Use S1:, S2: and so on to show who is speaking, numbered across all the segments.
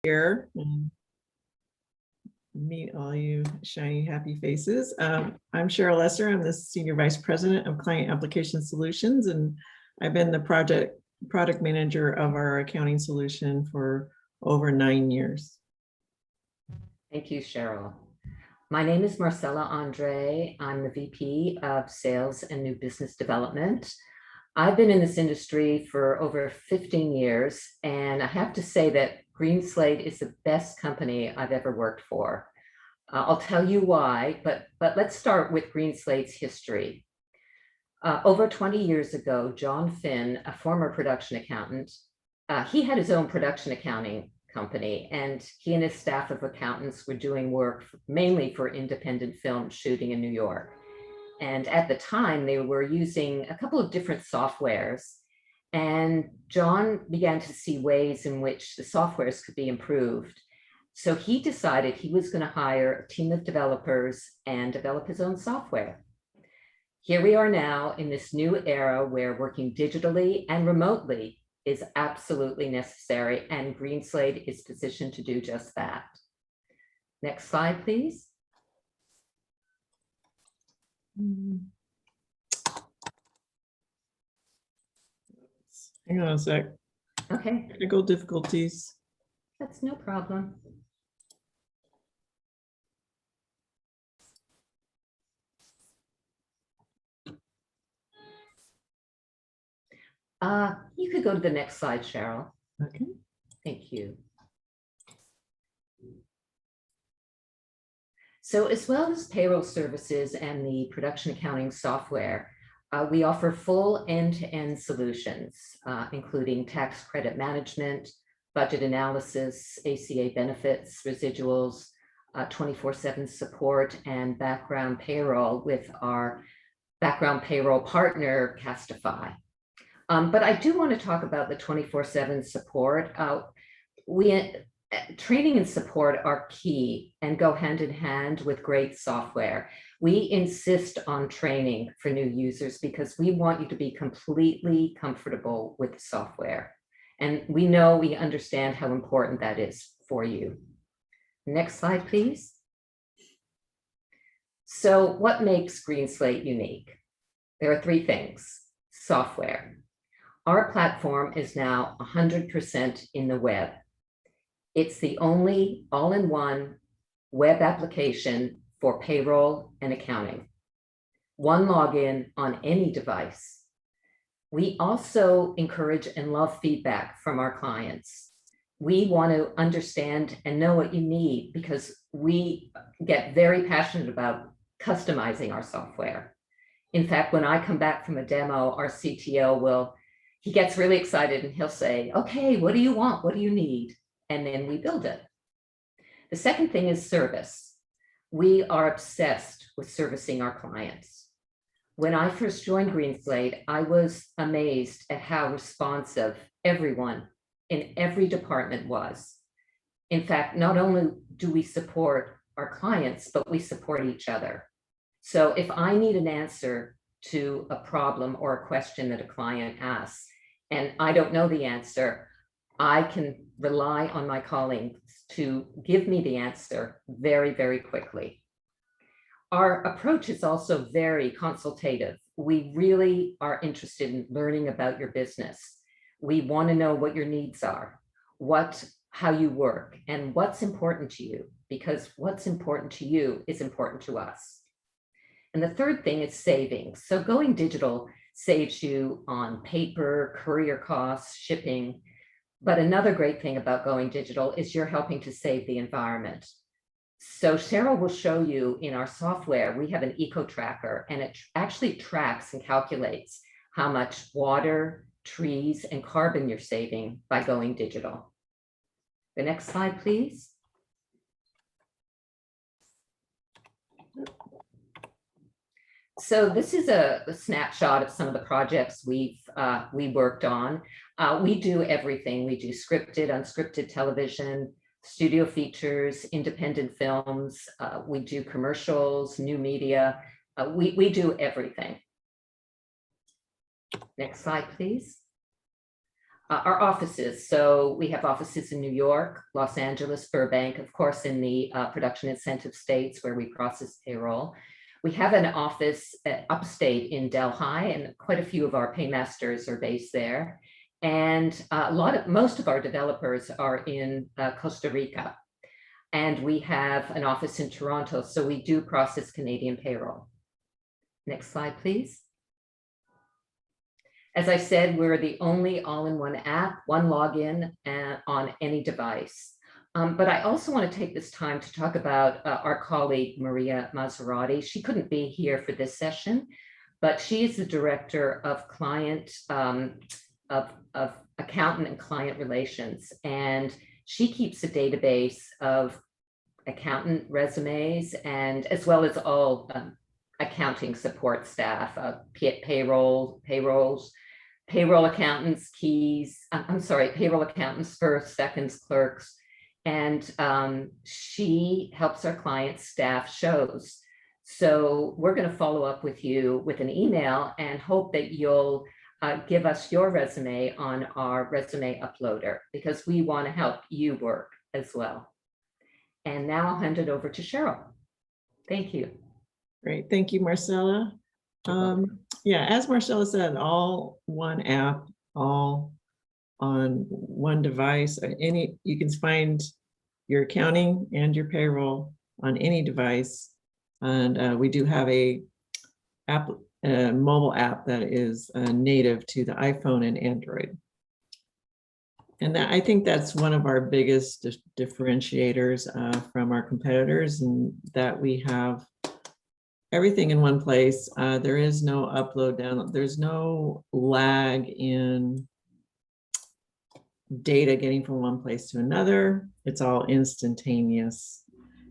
S1: Here and meet all you shiny, happy faces. I'm Cheryl Lesser. I'm the Senior Vice President of Client Application Solutions, and I've been the product manager of our accounting solution for over 9 years.
S2: Thank you, Cheryl. My name is Marcella Andre. I'm the VP of Sales and New Business Development. I've been in this industry for over 15 years, and I have to say that GreenSlate is the best company I've ever worked for. I'll tell you why, but let's start with GreenSlate's history. Over 20 years ago, John Finn, a former production accountant, he had his own production accounting company, and he and his staff of accountants were doing work mainly for independent film shooting in New York. And at the time, they were using a couple of different softwares. And John began to see ways in which the softwares could be improved. So he decided he was going to hire a team of developers and develop his own software. Here we are now in this new era where working digitally and remotely is absolutely necessary, and GreenSlate is positioned to do just that. Next slide, please.
S1: Hang on a sec.
S2: Okay.
S1: Technical difficulties.
S2: That's no problem. You could go to the next slide, Cheryl.
S1: Okay.
S2: Thank you. So as well as payroll services and the production accounting software, we offer full end-to-end solutions, including tax credit management, budget analysis, ACA benefits, residuals, 24/7 support, and background payroll with our background payroll partner, I.A.T.S.E. But I do want to talk about the 24/7 support. Training and support are key and go hand in hand with great software. We insist on training for new users because we want you to be completely comfortable with the software. And we understand how important that is for you. Next slide, please. So what makes GreenSlate unique? There are three things. Software. Our platform is now 100% in the web. It's the only all-in-one web application for payroll and accounting. One login on any device. We also encourage and love feedback from our clients. We want to understand and know what you need because we get very passionate about customizing our software. In fact, when I come back from a demo, our CTO he gets really excited and he'll say, okay, what do you want? What do you need? And then we build it. The second thing is service. We are obsessed with servicing our clients. When I first joined GreenSlate, I was amazed at how responsive everyone in every department was. In fact, not only do we support our clients, but we support each other. So if I need an answer to a problem or a question that a client asks, and I don't know the answer, I can rely on my colleagues to give me the answer very, very quickly. Our approach is also very consultative. We really are interested in learning about your business. We want to know what your needs are, how you work, and what's important to you, because what's important to you is important to us. And the third thing is savings. So going digital saves you on paper, courier costs, shipping. But another great thing about going digital is you're helping to save the environment. So Cheryl will show you in our software, we have an eco tracker, and it actually tracks and calculates how much water, trees, and carbon you're saving by going digital. The next slide, please. So this is a snapshot of some of the projects we worked on. We do everything. We do scripted, unscripted television, studio features, independent films. We do commercials, new media. We do everything. Next slide, please. our offices. So we have offices in New York, Los Angeles, Burbank, of course, in the production incentive states where we process payroll. We have an office upstate in Delhi, and quite a few of our paymasters are based there. And most of our developers are in Costa Rica. And we have an office in Toronto, so we do process Canadian payroll. Next slide, please. As I said, we're the only all-in-one app, one login on any device. But I also want to take this time to talk about our colleague, Maria Maserati. She couldn't be here for this session, but she is the director of of accountant and client relations. And she keeps a database of accountant resumes and as well as all accounting support staff, payroll accountants, payroll accountants, first, seconds, clerks. And she helps our clients staff shows. So we're going to follow up with you with an email and hope that you'll give us your resume on our resume uploader, because we want to help you work as well. And now I'll hand it over to Cheryl. Thank you.
S1: Great. Thank you, Marcella. Yeah, as Marcella said, all one app, all on one device. You can find your accounting and your payroll on any device. And we do have a mobile app that is native to the iPhone and Android. And I think that's one of our biggest differentiators from our competitors, and that we have everything in one place. There is no upload, download. There's no lag in data getting from one place to another. It's all instantaneous.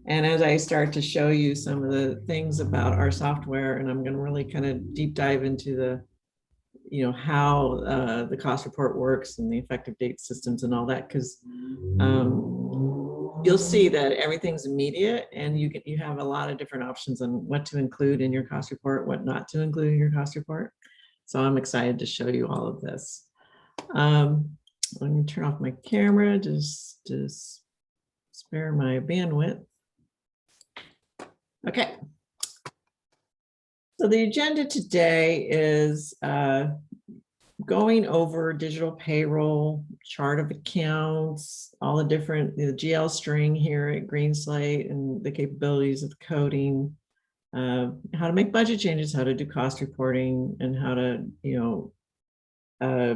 S1: And as I start to show you some of the things about our software, and I'm going to really kind of deep dive into the how the cost report works and the effective date systems and all that, because you'll see that everything's immediate, and you have a lot of different options on what to include in your cost report, what not to include in your cost report. So I'm excited to show you all of this. Let me turn off my camera, just spare my bandwidth. Okay. So the agenda today is going over digital payroll, chart of accounts, all the different, the GL string here at GreenSlate and the capabilities of coding, how to make budget changes, how to do cost reporting, and how to,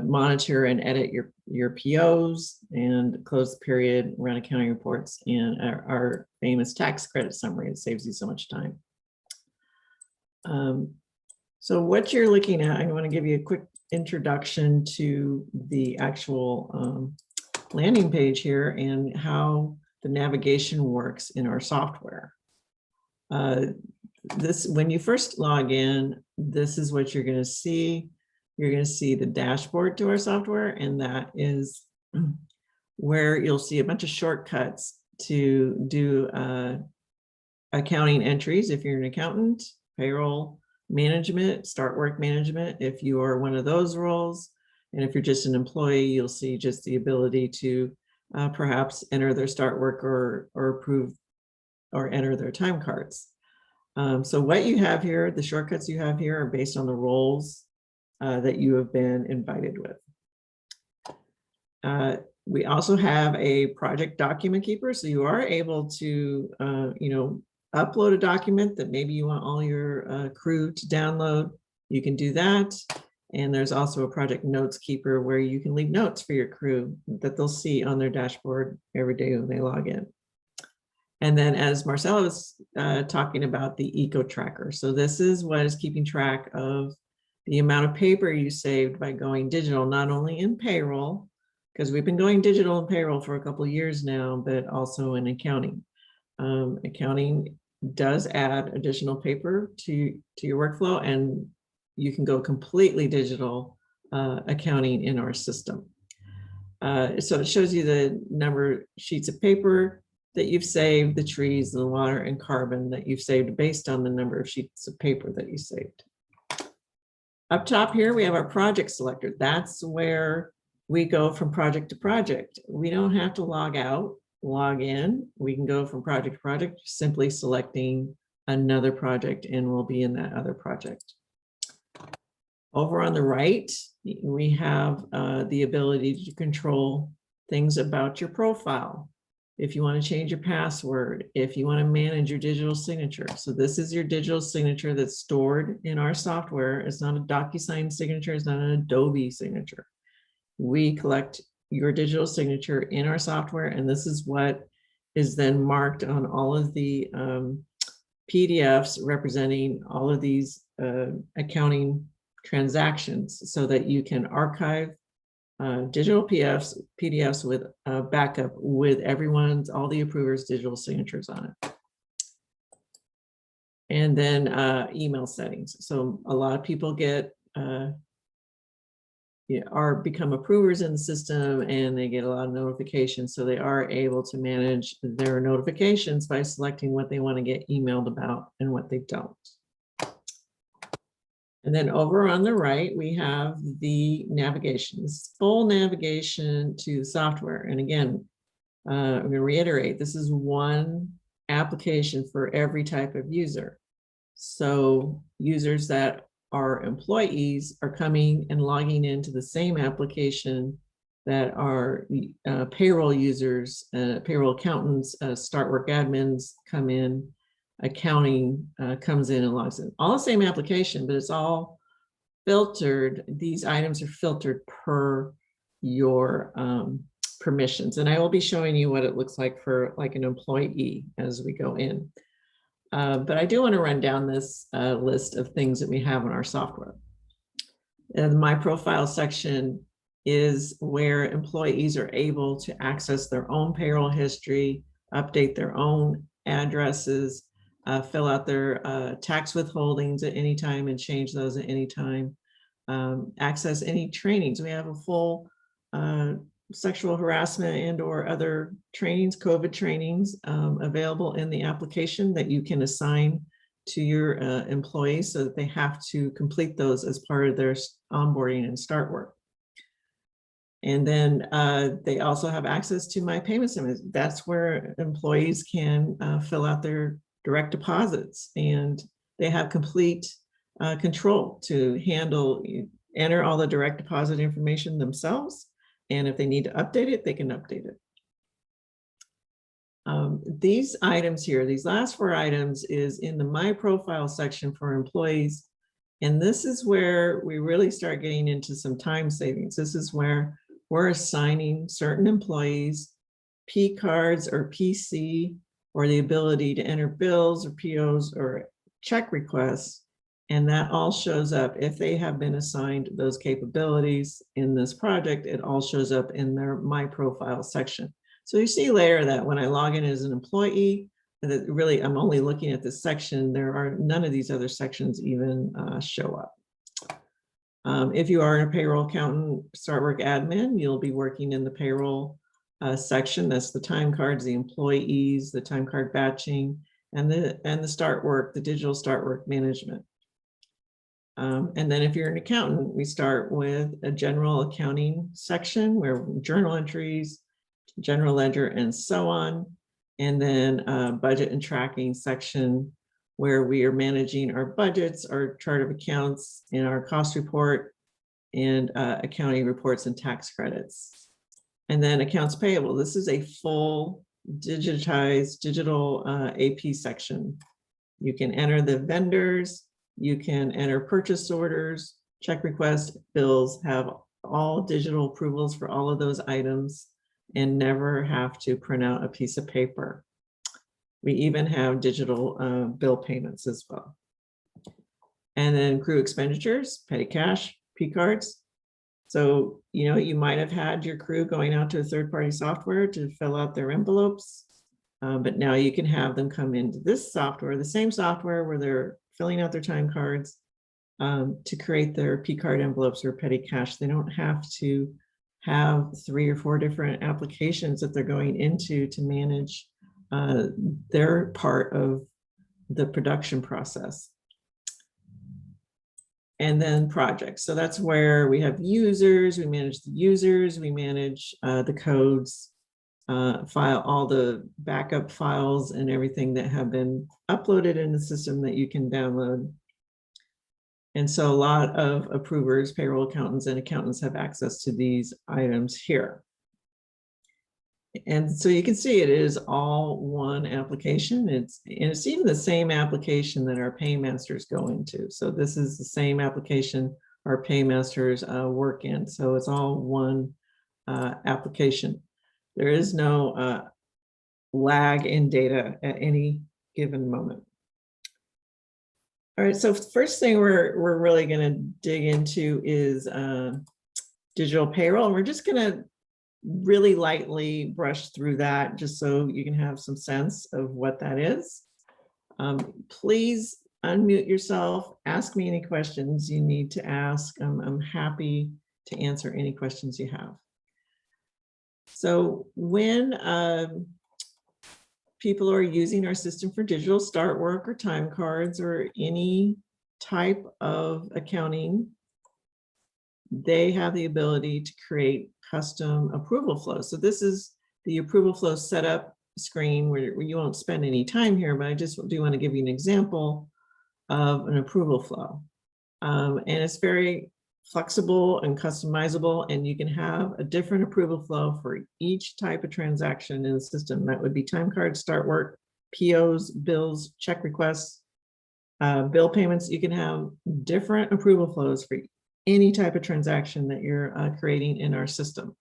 S1: monitor and edit your POs and close the period, run accounting reports, and our famous tax credit summary. It saves you so much time. So what you're looking at, I want to give you a quick introduction to the actual landing page here and how the navigation works in our software. When you first log in, this is what you're going to see. You're going to see the dashboard to our software, and that is where you'll see a bunch of shortcuts to do accounting entries if you're an accountant, payroll management, start work management if you are one of those roles. And if you're just an employee, you'll see just the ability to perhaps enter their start work or approve or enter their time cards. So what you have here, the shortcuts you have here are based on the roles that you have been invited with. We also have a project document keeper, so you are able to, upload a document that maybe you want all your crew to download. You can do that. And there's also a project notes keeper where you can leave notes for your crew that they'll see on their dashboard every day when they log in. And then, as Marcella was talking about, the eco tracker. So this is what is keeping track of the amount of paper you saved by going digital, not only in payroll, because we've been going digital in payroll for a couple of years now, but also in accounting. Accounting does add additional paper to your workflow, and you can go completely digital accounting in our system. So it shows you the number of sheets of paper that you've saved, the trees, the water, and carbon that you've saved based on the number of sheets of paper that you saved. Up top here, we have our project selector. That's where we go from project to project. We don't have to log out, log in. We can go from project to project, simply selecting another project, and we'll be in that other project. Over on the right, we have the ability to control things about your profile. If you want to change your password, if you want to manage your digital signature. So this is your digital signature that's stored in our software. It's not a DocuSign signature. It's not an Adobe signature. We collect your digital signature in our software, and this is what is then marked on all of the PDFs representing all of these accounting transactions, so that you can archive digital PDFs with backup with all the approvers' digital signatures on it. And then email settings. So a lot of people become approvers in the system, and they get a lot of notifications. So they are able to manage their notifications by selecting what they want to get emailed about and what they don't. And then over on the right, we have the navigation, full navigation to the software. And again, I'm going to reiterate, this is one application for every type of user. So users that are employees are coming and logging into the same application that are payroll users, payroll accountants, start work admins come in, accounting comes in and logs in. All the same application, but it's all filtered. These items are filtered per your permissions. And I will be showing you what it looks like for like an employee as we go in. But I do want to run down this list of things that we have in our software. And my profile section is where employees are able to access their own payroll history, update their own addresses, fill out their tax withholdings at any time and change those at any time, access any trainings. We have a full sexual harassment and or other trainings, COVID trainings available in the application that you can assign to your employees so that they have to complete those as part of their onboarding and start work. And then they also have access to my payment summary. That's where employees can fill out their direct deposits, and they have complete control to enter all the direct deposit information themselves. And if they need to update it, they can update it. These items here, these last 4 items is in the My Profile section for employees. And this is where we really start getting into some time savings. This is where we're assigning certain employees P cards or PC, or the ability to enter bills or POs or check requests. And that all shows up if they have been assigned those capabilities in this project. It all shows up in their My Profile section. So you see later that when I log in as an employee, that really I'm only looking at this section. There are none of these other sections even show up. If you are a payroll accountant, start work admin, you'll be working in the payroll section. That's the time cards, the employees, the time card batching, and the start work, the digital start work management. And then if you're an accountant, we start with a general accounting section where journal entries, general ledger, and so on. And then a budget and tracking section where we are managing our budgets, our chart of accounts, and our cost report, and accounting reports and tax credits. And then accounts payable. This is a full digitized digital AP section. You can enter the vendors, you can enter purchase orders, check requests, bills, have all digital approvals for all of those items, and never have to print out a piece of paper. We even have digital bill payments as well. And then crew expenditures, petty cash, P cards. So, you might have had your crew going out to a third-party software to fill out their envelopes, but now you can have them come into this software, the same software where they're filling out their time cards to create their P card envelopes or petty cash. They don't have to have 3 or 4 different applications that they're going into to manage their part of the production process. and then projects. So that's where we have users, we manage the users, we manage the codes, file all the backup files and everything that have been uploaded in the system that you can download. And so a lot of approvers, payroll accountants, and accountants have access to these items here. And so you can see it is all one application. It's even the same application that our paymasters go into. So this is the same application our paymasters work in. So it's all one application. There is no lag in data at any given moment. All right, so first thing we're really going to dig into is digital payroll. We're just going to really lightly brush through that just so you can have some sense of what that is. Please unmute yourself, ask me any questions you need to ask. I'm happy to answer any questions you have. So when people are using our system for digital start work or time cards or any type of accounting, they have the ability to create custom approval flows. So this is the approval flow setup screen where you won't spend any time here, but I just do want to give you an example of an approval flow. And it's very flexible and customizable, and you can have a different approval flow for each type of transaction in the system. That would be time cards, start work, POs, bills, check requests, bill payments. You can have different approval flows for any type of transaction that you're creating in our system.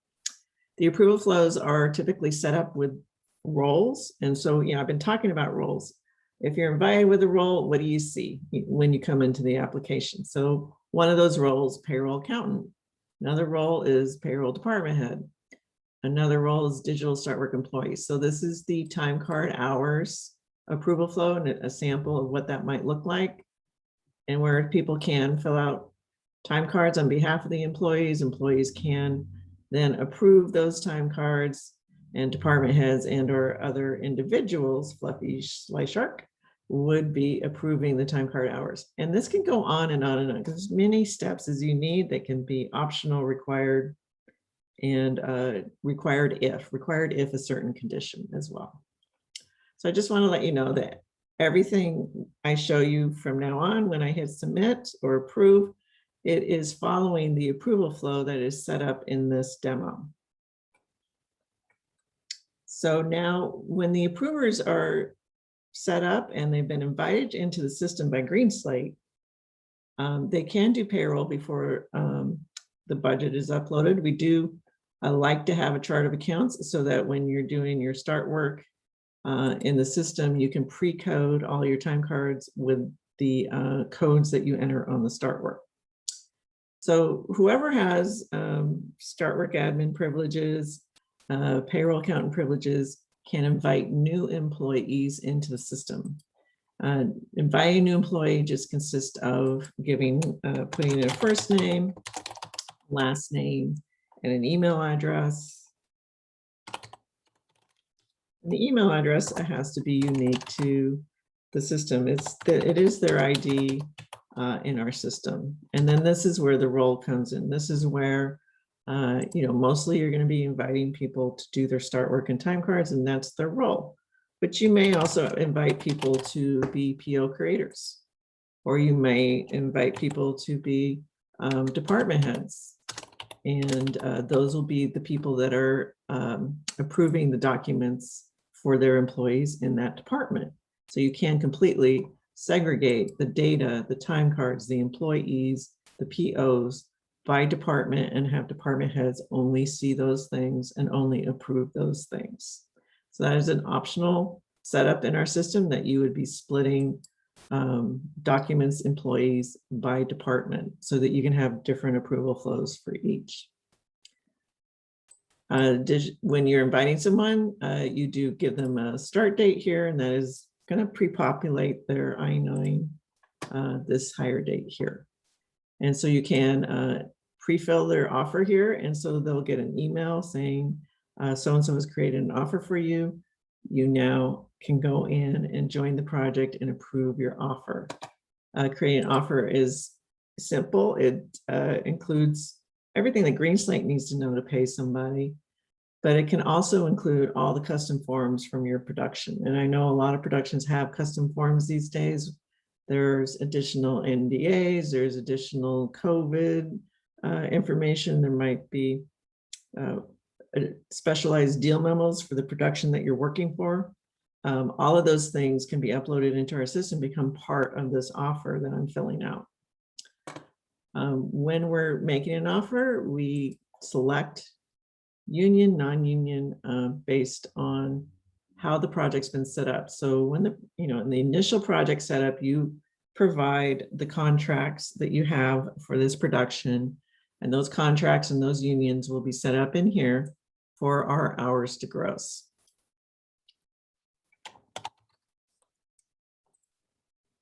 S1: The approval flows are typically set up with roles. And so, I've been talking about roles. If you're invited with a role, what do you see when you come into the application? So one of those roles, payroll accountant. Another role is payroll department head. Another role is digital start work employee. So this is the time card hours approval flow and a sample of what that might look like. And where people can fill out time cards on behalf of the employees. Employees can then approve those time cards, and department heads and or other individuals, Fluffy Slice Shark, would be approving the time card hours. And this can go on and on and on because as many steps as you need that can be optional, required, and required if a certain condition as well. So I just want to let you know that everything I show you from now on, when I hit submit or approve, it is following the approval flow that is set up in this demo. So now when the approvers are set up and they've been invited into the system by GreenSlate, they can do payroll before the budget is uploaded. We do like to have a chart of accounts so that when you're doing your start work in the system, you can pre-code all your time cards with the codes that you enter on the start work. So whoever has start work admin privileges, payroll accountant privileges, can invite new employees into the system. Inviting a new employee just consists of putting in a first name, last name, and an email address. And the email address has to be unique to the system. It is their ID in our system. And then this is where the role comes in. This is where mostly you're going to be inviting people to do their start work and time cards, and that's their role. But you may also invite people to be PO creators, or you may invite people to be department heads. And those will be the people that are approving the documents for their employees in that department. So you can completely segregate the data, the time cards, the employees, the POs by department, and have department heads only see those things and only approve those things. So that is an optional setup in our system, that you would be splitting documents, employees by department, so that you can have different approval flows for each. When you're inviting someone, you do give them a start date here, and that is going to pre-populate their I-9, this hire date here. And so you can pre-fill their offer here, and so they'll get an email saying so-and-so has created an offer for you. You now can go in and join the project and approve your offer. Creating an offer is simple. It includes everything that GreenSlate needs to know to pay somebody, but it can also include all the custom forms from your production. And I know a lot of productions have custom forms these days. There's additional NDAs, there's additional COVID information. There might be specialized deal memos for the production that you're working for. All of those things can be uploaded into our system, become part of this offer that I'm filling out. When we're making an offer, we select union, non-union, based on how the project's been set up. So when in the initial project setup, you provide the contracts that you have for this production, and those contracts and those unions will be set up in here for our hours to gross.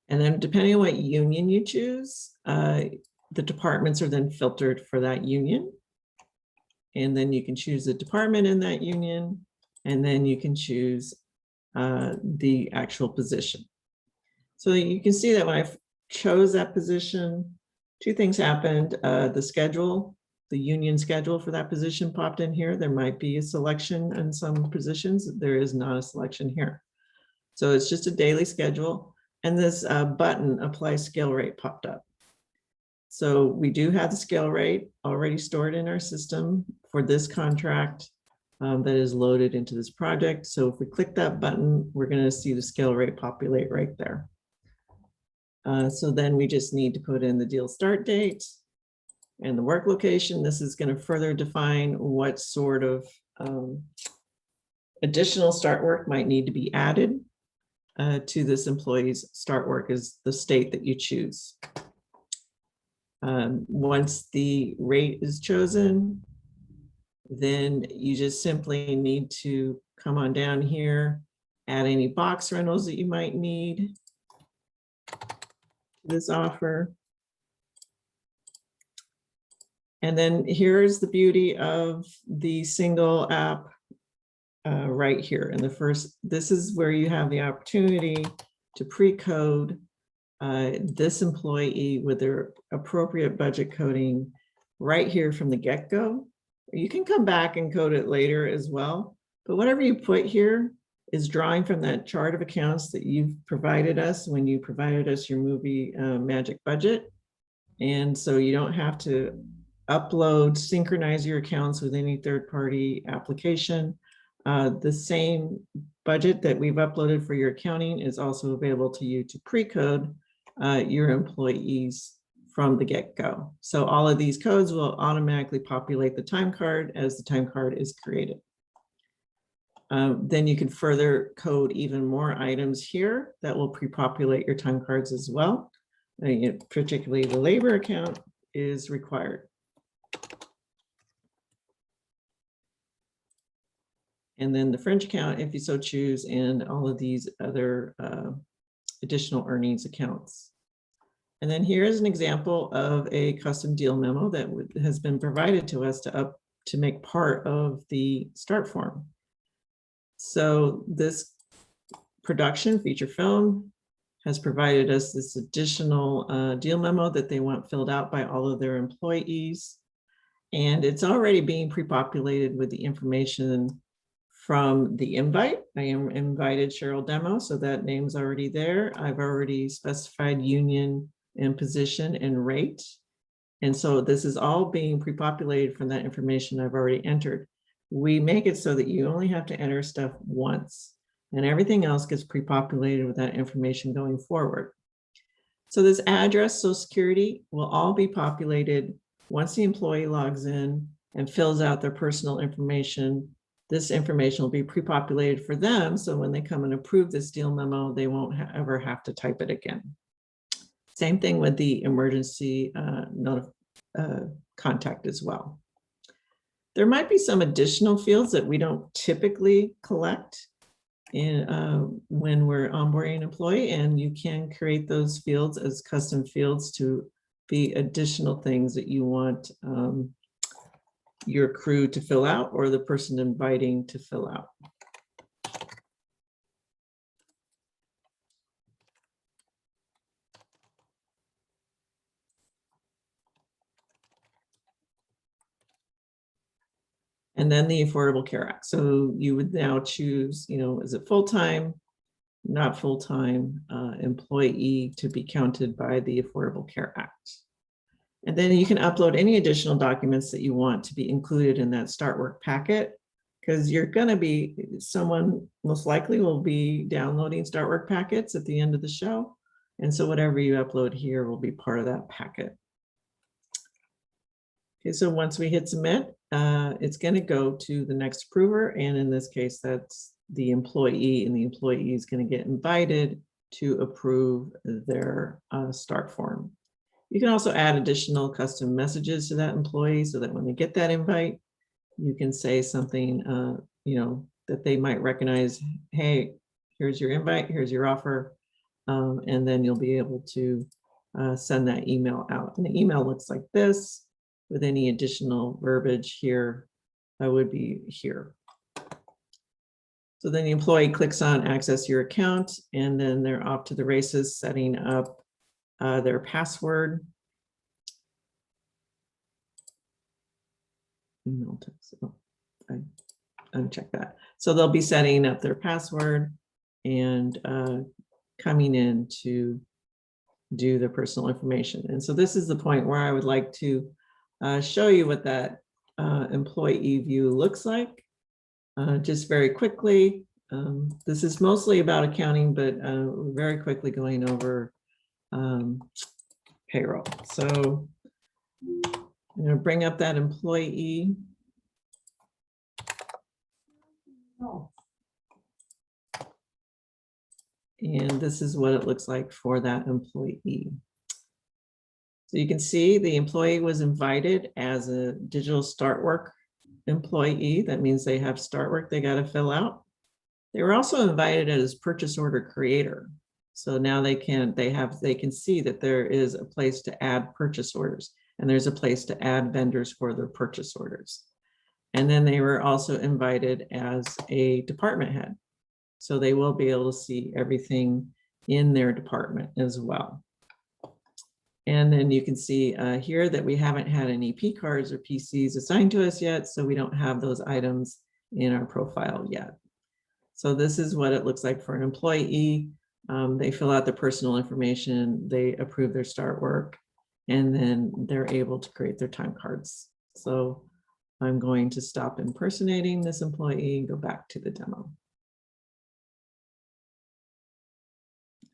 S1: And then depending on what union you choose, the departments are then filtered for that union. And then you can choose the department in that union, and then you can choose the actual position. So you can see that when I chose that position, two things happened. The schedule, the union schedule for that position popped in here. There might be a selection in some positions. There is not a selection here. So it's just a daily schedule. And this button, apply scale rate, popped up. So we do have the scale rate already stored in our system for this contract that is loaded into this project. So if we click that button, we're going to see the scale rate populate right there. So then we just need to put in the deal start date and the work location. This is going to further define what sort of additional start work might need to be added to this employee's start work is the state that you choose. Once the rate is chosen, then you just simply need to come on down here, add any box rentals that you might need to this offer. And then here's the beauty of the single app right here. And this is where you have the opportunity to pre-code this employee with their appropriate budget coding right here from the get-go. You can come back and code it later as well, but whatever you put here is drawing from that chart of accounts that you've provided us when you provided us your movie magic budget. And so you don't have to upload, synchronize your accounts with any third-party application. The same budget that we've uploaded for your accounting is also available to you to pre-code your employees from the get-go. So all of these codes will automatically populate the time card as the time card is created. Then you can further code even more items here that will pre-populate your time cards as well. Particularly the labor account is required. And then the French account, if you so choose, and all of these other additional earnings accounts. And then here is an example of a custom deal memo that has been provided to us to make part of the start form. So this production feature film has provided us this additional deal memo that they want filled out by all of their employees. And it's already being pre-populated with the information from the invite. I am invited Cheryl Demo, so that name's already there. I've already specified union and position and rate. And so this is all being pre-populated from that information I've already entered. We make it so that you only have to enter stuff once, and everything else gets pre-populated with that information going forward. So this address, Social Security will all be populated once the employee logs in and fills out their personal information. This information will be pre-populated for them, so when they come and approve this deal memo, they won't ever have to type it again. Same thing with the emergency contact as well. There might be some additional fields that we don't typically collect when we're onboarding an employee, and you can create those fields as custom fields to be additional things that you want your crew to fill out or the person inviting to fill out. and then the Affordable Care Act. So you would now choose, is it full-time, not full-time employee to be counted by the Affordable Care Act. And then you can upload any additional documents that you want to be included in that start work packet, because you're going to be, someone most likely will be downloading start work packets at the end of the show. And so whatever you upload here will be part of that packet. Okay, so once we hit submit, it's going to go to the next approver. And in this case, that's the employee, and the employee is going to get invited to approve their start form. You can also add additional custom messages to that employee so that when they get that invite, you can say something, that they might recognize. Hey, here's your invite, here's your offer. And then you'll be able to send that email out. And the email looks like this with any additional verbiage here. I would be here. So then the employee clicks on access your account, and then they're off to the races setting up their password. Email text. Oh, I uncheck that. So they'll be setting up their password and coming in to do their personal information. And so this is the point where I would like to show you what that employee view looks like. Just very quickly. This is mostly about accounting, but very quickly going over payroll. So I'm going to bring up that employee. And this is what it looks like for that employee. So you can see the employee was invited as a digital start work employee. That means they have start work they got to fill out. They were also invited as purchase order creator. So now they can see that there is a place to add purchase orders, and there's a place to add vendors for their purchase orders. And then they were also invited as a department head. So they will be able to see everything in their department as well. And then you can see here that we haven't had any P cards or PCs assigned to us yet, so we don't have those items in our profile yet. So this is what it looks like for an employee. They fill out their personal information, they approve their start work, and then they're able to create their time cards. So I'm going to stop impersonating this employee and go back to the demo.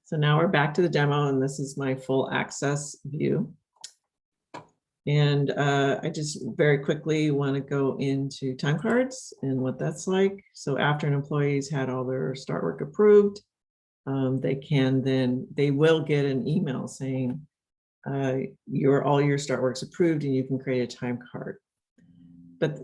S1: So now we're back to the demo, and this is my full access view. And I just very quickly want to go into time cards and what that's like. So after an employee's had all their start work approved, they will get an email saying all your start work's approved and you can create a time card. But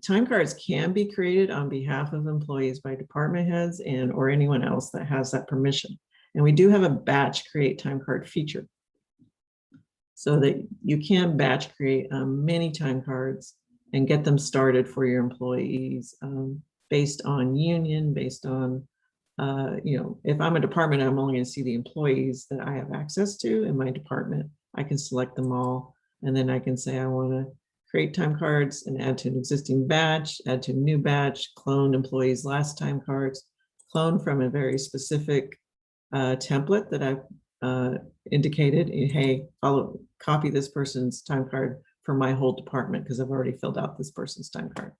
S1: time cards can be created on behalf of employees by department heads or anyone else that has that permission. And we do have a batch create time card feature, so that you can batch create many time cards and get them started for your employees based on union, based on, if I'm a department, I'm only going to see the employees that I have access to in my department. I can select them all, and then I can say I want to create time cards and add to an existing batch, add to a new batch, clone employees' last time cards, clone from a very specific template that I've indicated, hey, copy this person's time card for my whole department because I've already filled out this person's time card.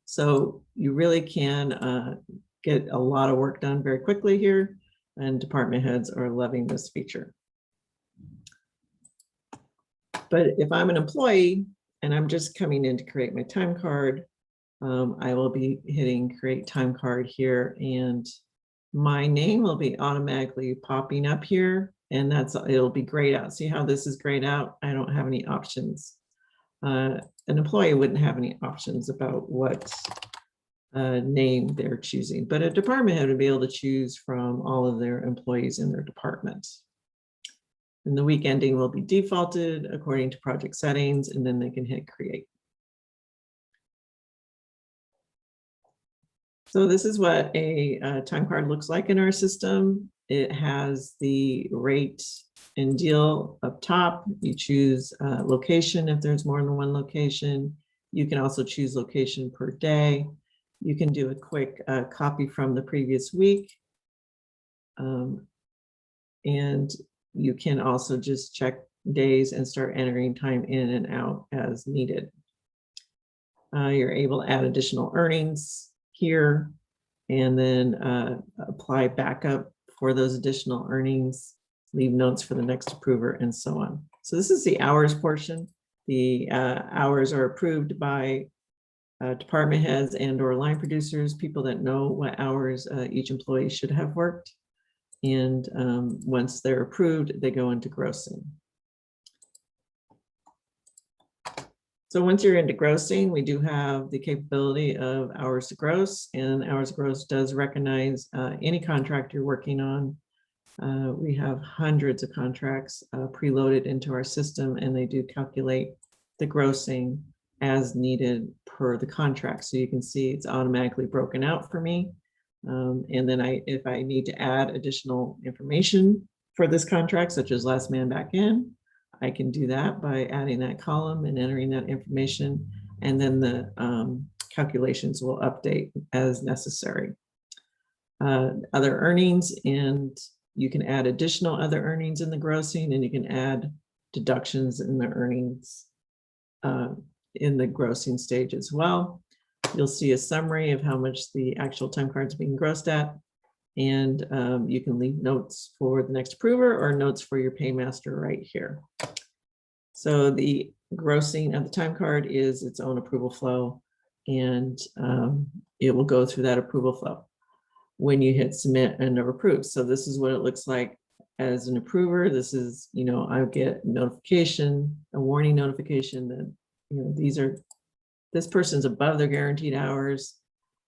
S1: So you really can get a lot of work done very quickly here, and department heads are loving this feature. But if I'm an employee and I'm just coming in to create my time card, I will be hitting create time card here, and my name will be automatically popping up here, and it'll be grayed out. See how this is grayed out? I don't have any options. An employee wouldn't have any options about what name they're choosing, but a department head would be able to choose from all of their employees in their department. And the week ending will be defaulted according to project settings, and then they can hit create. So this is what a time card looks like in our system. It has the rate and deal up top. You choose location if there's more than one location. You can also choose location per day. You can do a quick copy from the previous week. And you can also just check days and start entering time in and out as needed. You're able to add additional earnings here and then apply backup for those additional earnings, leave notes for the next approver, and so on. So this is the hours portion. The hours are approved by department heads and or line producers, people that know what hours each employee should have worked. And once they're approved, they go into grossing. So once you're into grossing, we do have the capability of hours to gross, and hours to gross does recognize any contract you're working on. We have hundreds of contracts preloaded into our system, and they do calculate the grossing as needed per the contract. So you can see it's automatically broken out for me. And then if I need to add additional information for this contract, such as last man back in, I can do that by adding that column and entering that information. And then the calculations will update as necessary. Other earnings, and you can add additional other earnings in the grossing, and you can add deductions in the earnings in the grossing stage as well. You'll see a summary of how much the actual time card is being grossed at, and you can leave notes for the next approver or notes for your paymaster right here. So the grossing of the time card is its own approval flow, and it will go through that approval flow when you hit submit and approve. So this is what it looks like as an approver. This is, I get notification, a warning notification that, this person's above their guaranteed hours.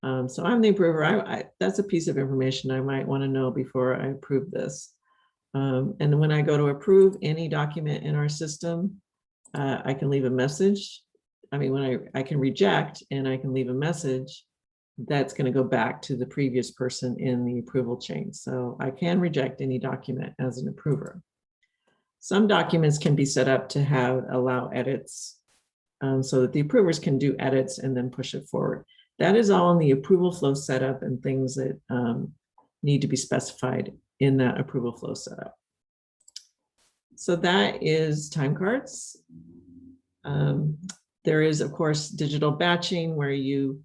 S1: So I'm the approver. That's a piece of information I might want to know before I approve this. And when I go to approve any document in our system, I can leave a message. When I can reject and I can leave a message that's going to go back to the previous person in the approval chain. So I can reject any document as an approver. Some documents can be set up to allow edits so that the approvers can do edits and then push it forward. That is all in the approval flow setup and things that need to be specified in that approval flow setup. So that is time cards. There is, of course, digital batching where you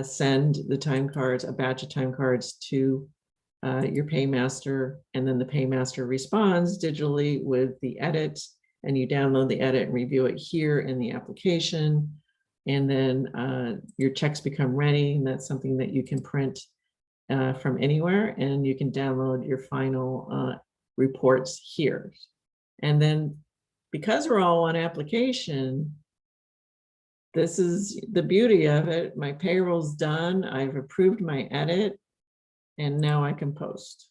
S1: send the time cards, a batch of time cards to your paymaster, and then the paymaster responds digitally with the edit, and you download the edit and review it here in the application. And then your checks become ready, and that's something that you can print from anywhere, and you can download your final reports here. And then because we're all one application, this is the beauty of it. My payroll's done. I've approved my edit, and now I can post.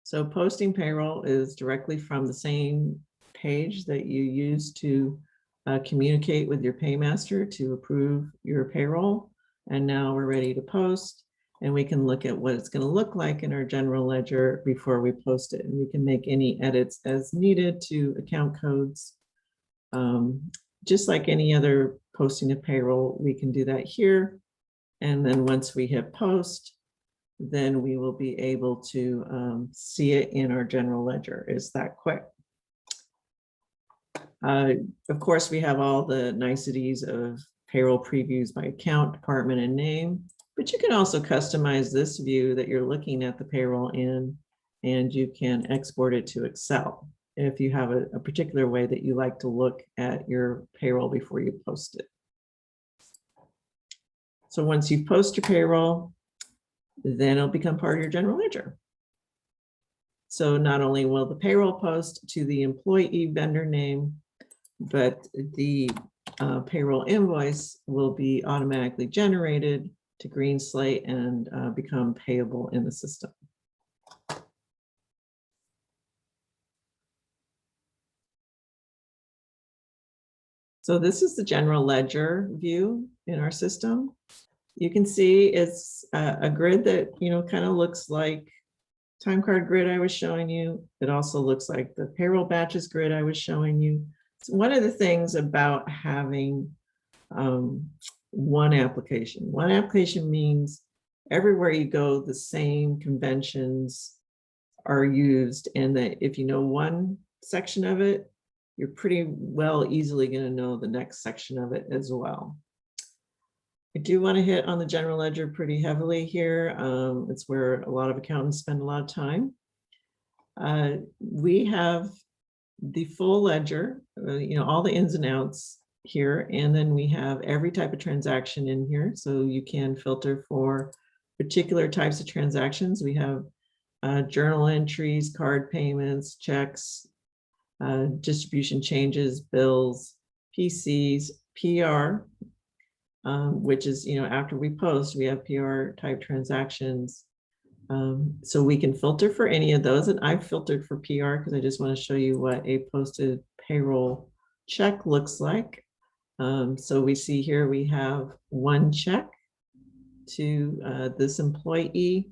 S1: So posting payroll is directly from the same page that you use to communicate with your paymaster to approve your payroll. And now we're ready to post, and we can look at what it's going to look like in our general ledger before we post it. And we can make any edits as needed to account codes. Just like any other posting of payroll, we can do that here. And then once we hit post, then we will be able to see it in our general ledger. It's that quick. Of course, we have all the niceties of payroll previews by account, department, and name, but you can also customize this view that you're looking at the payroll in, and you can export it to Excel if you have a particular way that you like to look at your payroll before you post it. So once you post your payroll, then it'll become part of your general ledger. So not only will the payroll post to the employee vendor name, but the payroll invoice will be automatically generated to GreenSlate and become payable in the system. So this is the general ledger view in our system. You can see it's a grid that, kind of looks like time card grid I was showing you. It also looks like the payroll batches grid I was showing you. So one of the things about having one application. One application means everywhere you go, the same conventions are used, and that if you know one section of it, you're pretty well easily going to know the next section of it as well. I do want to hit on the general ledger pretty heavily here. It's where a lot of accountants spend a lot of time. We have the full ledger, all the ins and outs here, and then we have every type of transaction in here, so you can filter for particular types of transactions. We have journal entries, card payments, checks, distribution changes, bills, PCs, PR, which is, after we post, we have PR type transactions. So we can filter for any of those. And I've filtered for PR because I just want to show you what a posted payroll check looks like. So we see here we have one check to this employee.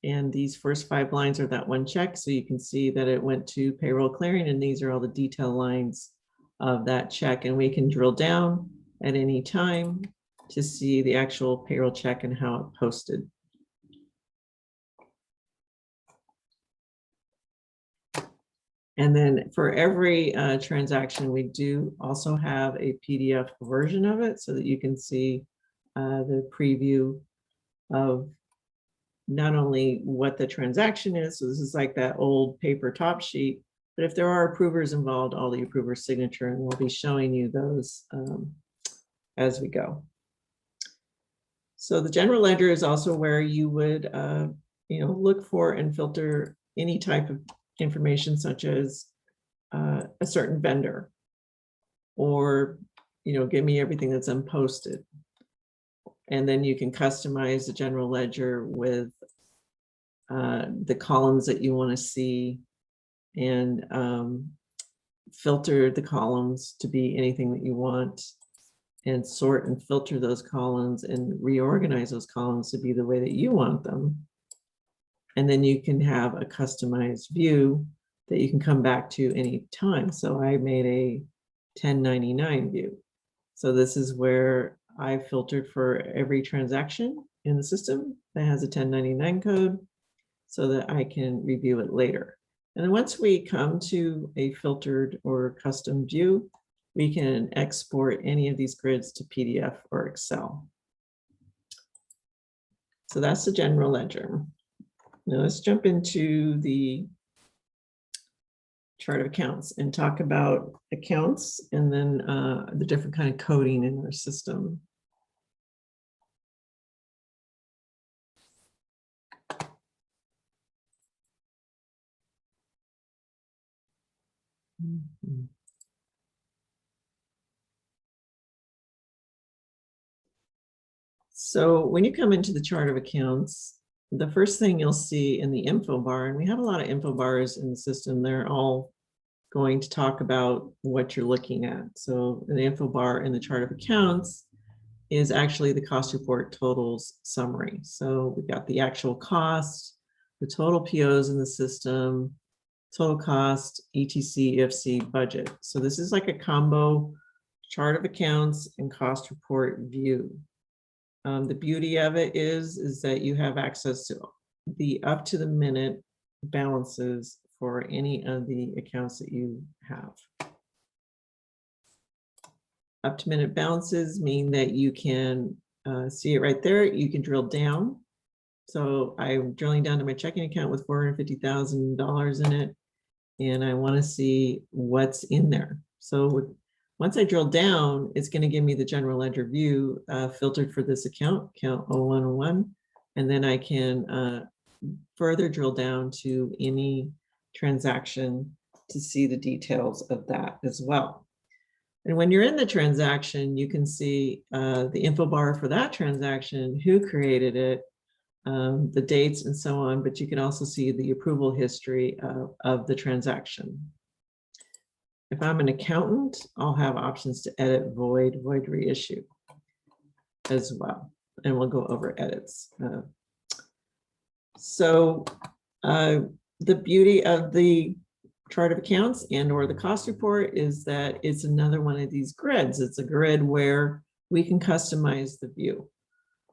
S1: And these first 5 lines are that one check. So you can see that it went to payroll clearing, and these are all the detail lines of that check. And we can drill down at any time to see the actual payroll check and how it posted. And then for every transaction, we do also have a PDF version of it so that you can see the preview of not only what the transaction is, so this is like that old paper top sheet, but if there are approvers involved, all the approver's signature, and we'll be showing you those as we go. So the general ledger is also where you would look for and filter any type of information, such as a certain vendor, or give me everything that's unposted. And then you can customize the general ledger with the columns that you want to see, and filter the columns to be anything that you want, and sort and filter those columns and reorganize those columns to be the way that you want them. And then you can have a customized view that you can come back to any time. So I made a 1099 view. So this is where I filtered for every transaction in the system that has a 1099 code so that I can review it later. And then once we come to a filtered or custom view, we can export any of these grids to PDF or Excel. So that's the general ledger. Now let's jump into the chart of accounts and talk about accounts, and then the different kind of coding in our system. So when you come into the chart of accounts, the first thing you'll see in the info bar, and we have a lot of info bars in the system, they're all going to talk about what you're looking at. So the info bar in the chart of accounts is actually the cost report totals summary. So we've got the actual cost, the total POs in the system, total cost, ETC, IATSE, budget. So this is like a combo chart of accounts and cost report view. The beauty of it is that you have access to the up to the minute balances for any of the accounts that you have. Up to minute balances mean that you can see it right there. You can drill down. So I'm drilling down to my checking account with $450,000 in it, and I want to see what's in there. So once I drill down, it's going to give me the general ledger view filtered for this account 0101, and then I can further drill down to any transaction to see the details of that as well. And when you're in the transaction, you can see the info bar for that transaction, who created it, the dates and so on, but you can also see the approval history of the transaction. If I'm an accountant, I'll have options to edit, void reissue as well. And we'll go over edits. So the beauty of the chart of accounts and or the cost report is that it's another one of these grids. It's a grid where we can customize the view.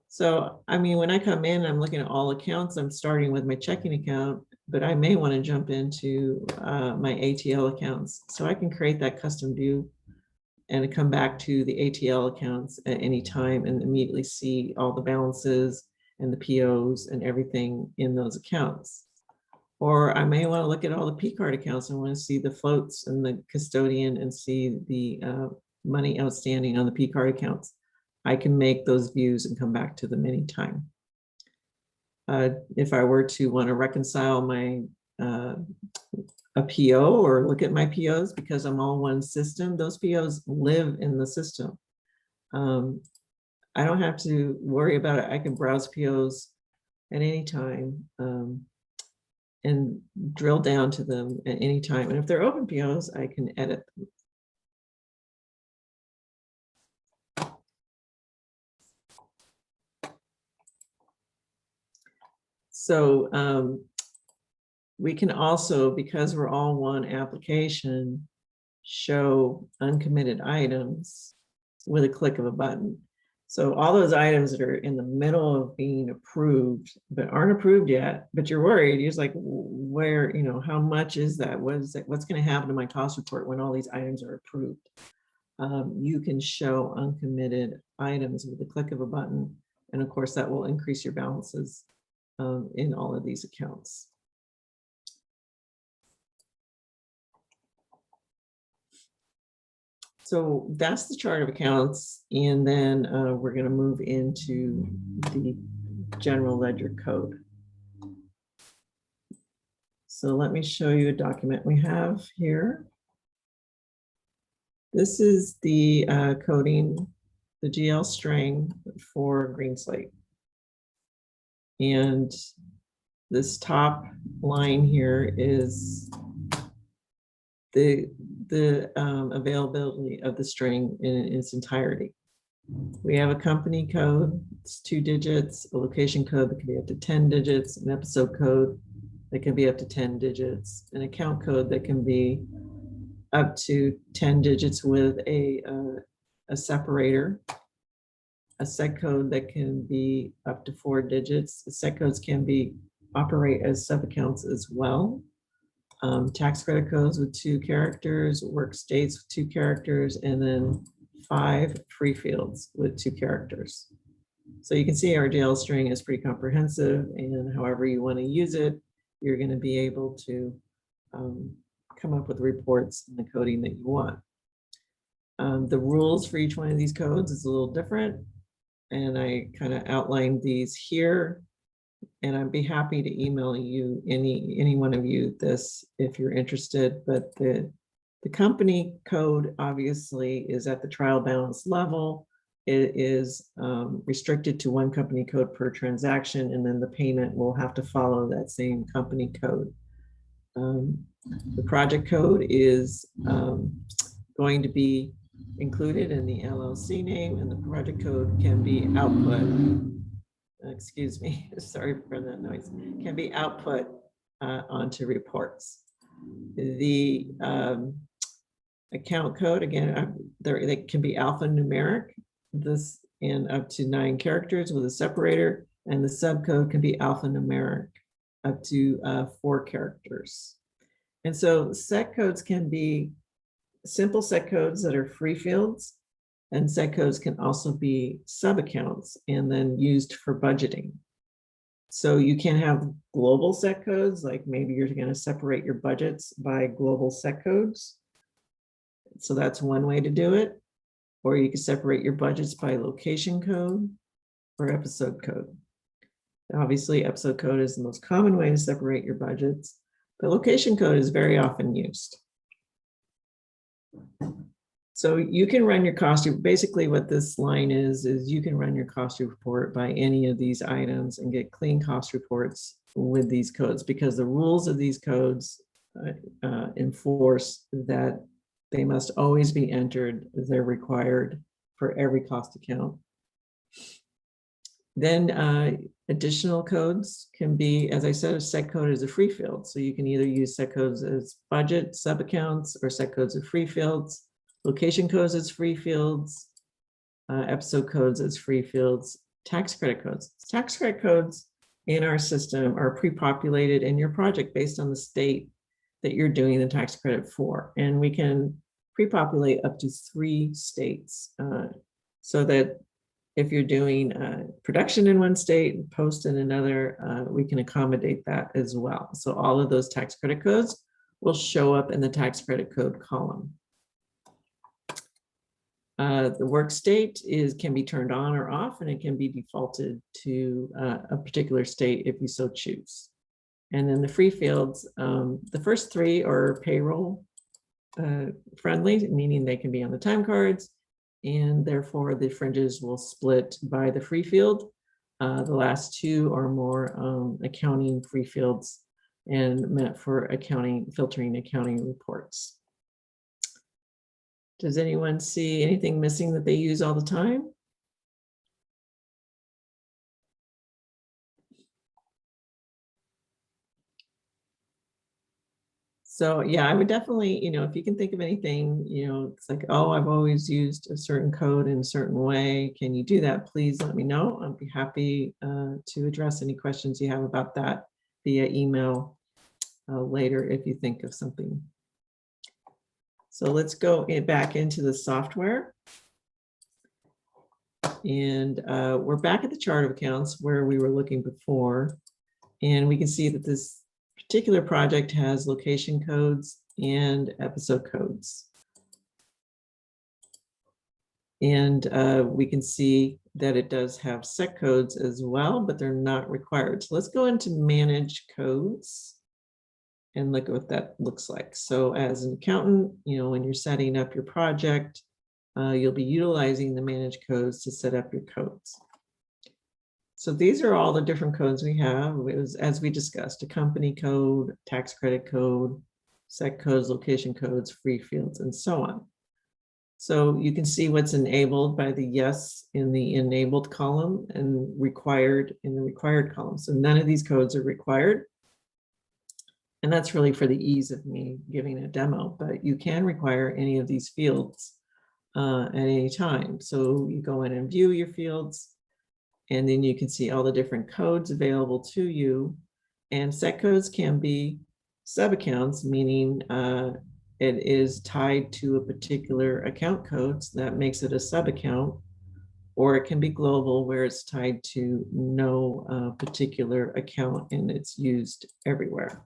S1: So, I mean, when I come in, I'm looking at all accounts, I'm starting with my checking account, but I may want to jump into my ATL accounts. So I can create that custom view and come back to the ATL accounts at any time and immediately see all the balances and the POs and everything in those accounts. Or I may want to look at all the P card accounts and want to see the floats and the custodian and see the money outstanding on the P card accounts. I can make those views and come back to them anytime. If I were to want to reconcile my a PO or look at my POs, because I'm all one system, those POs live in the system. I don't have to worry about it. I can browse POs at any time and drill down to them at any time. And if they're open POs, I can edit them. So we can also, because we're all one application, show uncommitted items with a click of a button. So all those items that are in the middle of being approved, but aren't approved yet, but you're worried, you're just like, where, you know, how much is that? What is it? What's going to happen to my cost report when all these items are approved? You can show uncommitted items with a click of a button. And of course, that will increase your balances in all of these accounts. So that's the chart of accounts. And then we're going to move into the general ledger code. So let me show you a document we have here. This is the coding, the GL string for GreenSlate. And this top line here is the availability of the string in its entirety. We have a company code, it's 2 digits, a location code that can be up to 10 digits, an episode code that can be up to 10 digits, an account code that can be up to 10 digits with a separator, a set code that can be up to 4 digits. The set codes can be operate as sub-accounts as well. Tax credit codes with 2 characters, work states with 2 characters, and then 5 free fields with 2 characters. So you can see our GL string is pretty comprehensive, and however you want to use it, you're going to be able to come up with reports and the coding that you want. The rules for each one of these codes is a little different, and I kind of outlined these here. And I'd be happy to email you, any one of you, this if you're interested. But the company code obviously is at the trial balance level. It is restricted to 1 company code per transaction, and then the payment will have to follow that same company code. The project code is going to be included in the LLC name, and the project code can be output. Excuse me, sorry for that noise, can be output onto reports. The account code, again, they can be alphanumeric, this and up to 9 characters with a separator, and the subcode can be alphanumeric up to 4 characters. And so set codes can be simple set codes that are free fields, and set codes can also be sub-accounts and then used for budgeting. So you can have global set codes, like maybe you're going to separate your budgets by global set codes. So that's one way to do it. Or you can separate your budgets by location code or episode code. Obviously, episode code is the most common way to separate your budgets, but location code is very often used. So you can run your cost, basically what this line is you can run your cost report by any of these items and get clean cost reports with these codes, because the rules of these codes enforce that they must always be entered. They're required for every cost account. Then additional codes can be, as I said, a set code is a free field. So you can either use set codes as budget sub-accounts or set codes as free fields. Location codes as free fields, episode codes as free fields, tax credit codes. Tax credit codes in our system are pre-populated in your project based on the state that you're doing the tax credit for. And we can pre-populate up to 3 states so that if you're doing production in one state and post in another, we can accommodate that as well. So all of those tax credit codes will show up in the tax credit code column. The work state can be turned on or off, and it can be defaulted to a particular state if you so choose. And then the free fields, the first 3 are payroll friendly, meaning they can be on the time cards, and therefore the fringes will split by the free field. The last 2 are more accounting free fields and meant for accounting, filtering accounting reports. Does anyone see anything missing that they use all the time? So yeah, I would definitely, if you can think of anything, it's like, oh, I've always used a certain code in a certain way. Can you do that? Please let me know. I'll be happy to address any questions you have about that via email later if you think of something. So let's go back into the software. And we're back at the chart of accounts where we were looking before. And we can see that this particular project has location codes and episode codes. And we can see that it does have set codes as well, but they're not required. So let's go into manage codes and look at what that looks like. So as an accountant, when you're setting up your project, you'll be utilizing the manage codes to set up your codes. So these are all the different codes we have. It was, as we discussed, a company code, tax credit code, set codes, location codes, free fields, and so on. So you can see what's enabled by the yes in the enabled column and required in the required column. So none of these codes are required. And that's really for the ease of me giving a demo, but you can require any of these fields at any time. So you go in and view your fields, and then you can see all the different codes available to you. And set codes can be sub-accounts, meaning it is tied to a particular account code, so that makes it a sub-account, or it can be global where it's tied to no particular account and it's used everywhere.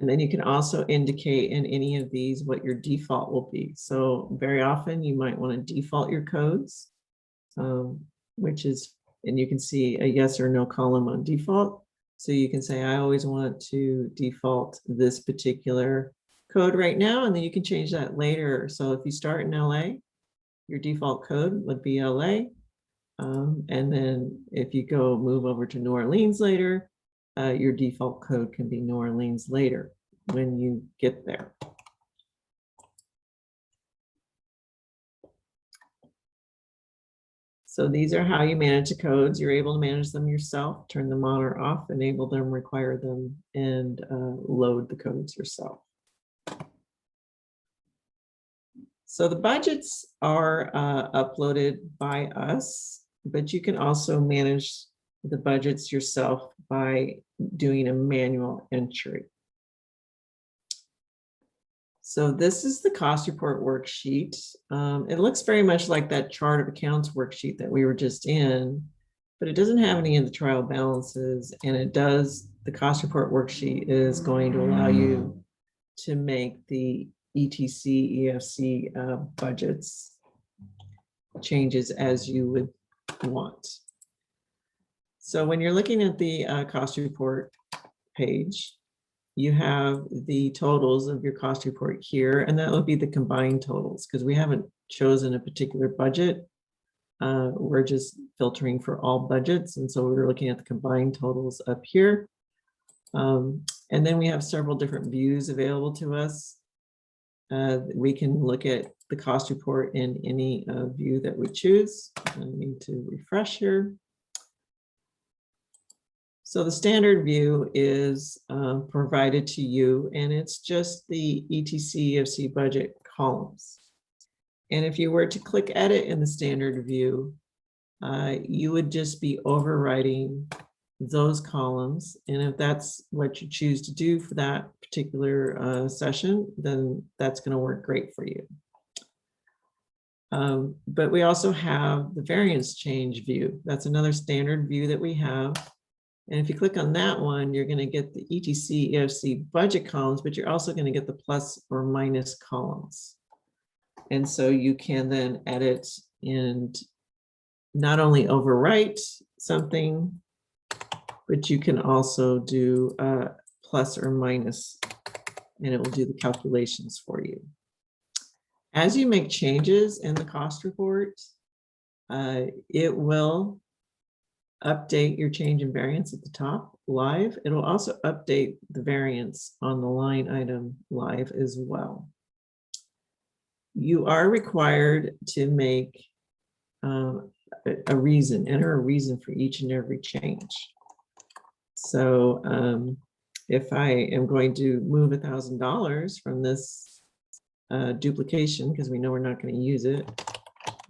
S1: And then you can also indicate in any of these what your default will be. So very often you might want to default your codes, which is, and you can see a yes or no column on default. So you can say, I always want to default this particular code right now, and then you can change that later. So if you start in LA, your default code would be LA. And then if you go move over to New Orleans later, your default code can be New Orleans later when you get there. So these are how you manage the codes. You're able to manage them yourself, turn them on or off, enable them, require them, and load the codes yourself. So the budgets are uploaded by us, but you can also manage the budgets yourself by doing a manual entry. So this is the cost report worksheet. It looks very much like that chart of accounts worksheet that we were just in, but it doesn't have any of the trial balances, and it does, the cost report worksheet is going to allow you to make the ETC, EFC budgets changes as you would want. So when you're looking at the cost report page, you have the totals of your cost report here, and that will be the combined totals because we haven't chosen a particular budget. We're just filtering for all budgets, and so we're looking at the combined totals up here. And then we have several different views available to us. We can look at the cost report in any view that we choose. I need to refresh here. So the standard view is provided to you, and it's just the I.A.T.S.E budget columns. And if you were to click edit in the standard view, you would just be overwriting those columns. And if that's what you choose to do for that particular session, then that's going to work great for you. But we also have the variance change view. That's another standard view that we have. And if you click on that one, you're going to get the I.A.T.S.E budget columns, but you're also going to get the plus or minus columns. And so you can then edit and not only overwrite something, but you can also do plus or minus, and it will do the calculations for you. As you make changes in the cost report, it will update your change in variance at the top live. It'll also update the variance on the line item live as well. You are required to make a reason, enter a reason for each and every change. So if I am going to move $1,000 from this duplication, because we know we're not going to use it,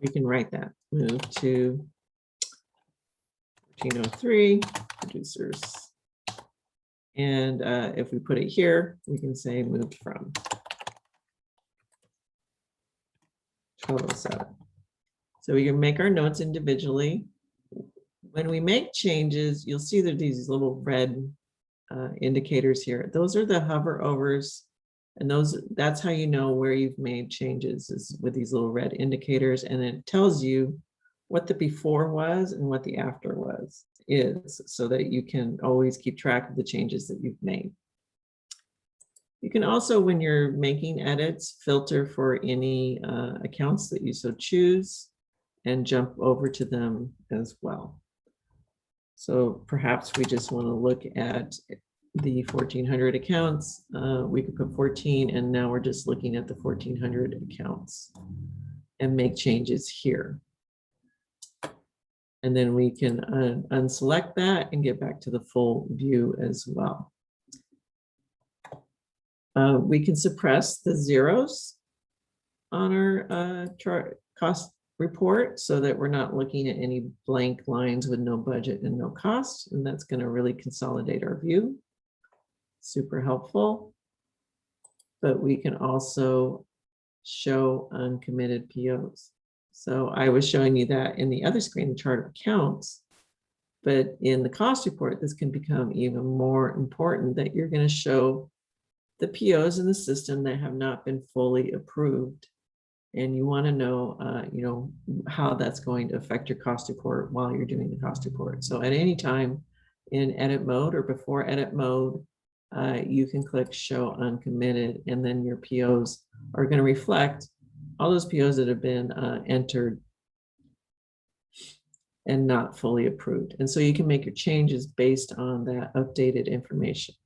S1: we can write that. Move to 1403 producers. And if we put it here, we can say moved from 1207. So we can make our notes individually. When we make changes, you'll see that these little red indicators here. Those are the hover overs, and that's how you know where you've made changes, is with these little red indicators, and it tells you what the before was and what the after is, so that you can always keep track of the changes that you've made. You can also, when you're making edits, filter for any accounts that you so choose and jump over to them as well. So perhaps we just want to look at the 1,400 accounts. We could put 14, and now we're just looking at the 1,400 accounts and make changes here. And then we can unselect that and get back to the full view as well. We can suppress the zeros on our chart cost report so that we're not looking at any blank lines with no budget and no cost. And that's going to really consolidate our view. Super helpful. But we can also show uncommitted POs. So I was showing you that in the other screen, the chart of accounts, but in the cost report, this can become even more important, that you're going to show the POs in the system that have not been fully approved. And you want to know, how that's going to affect your cost report while you're doing the cost report. So at any time in edit mode or before edit mode, you can click show uncommitted, and then your POs are going to reflect all those POs that have been entered and not fully approved. And so you can make your changes based on that updated information.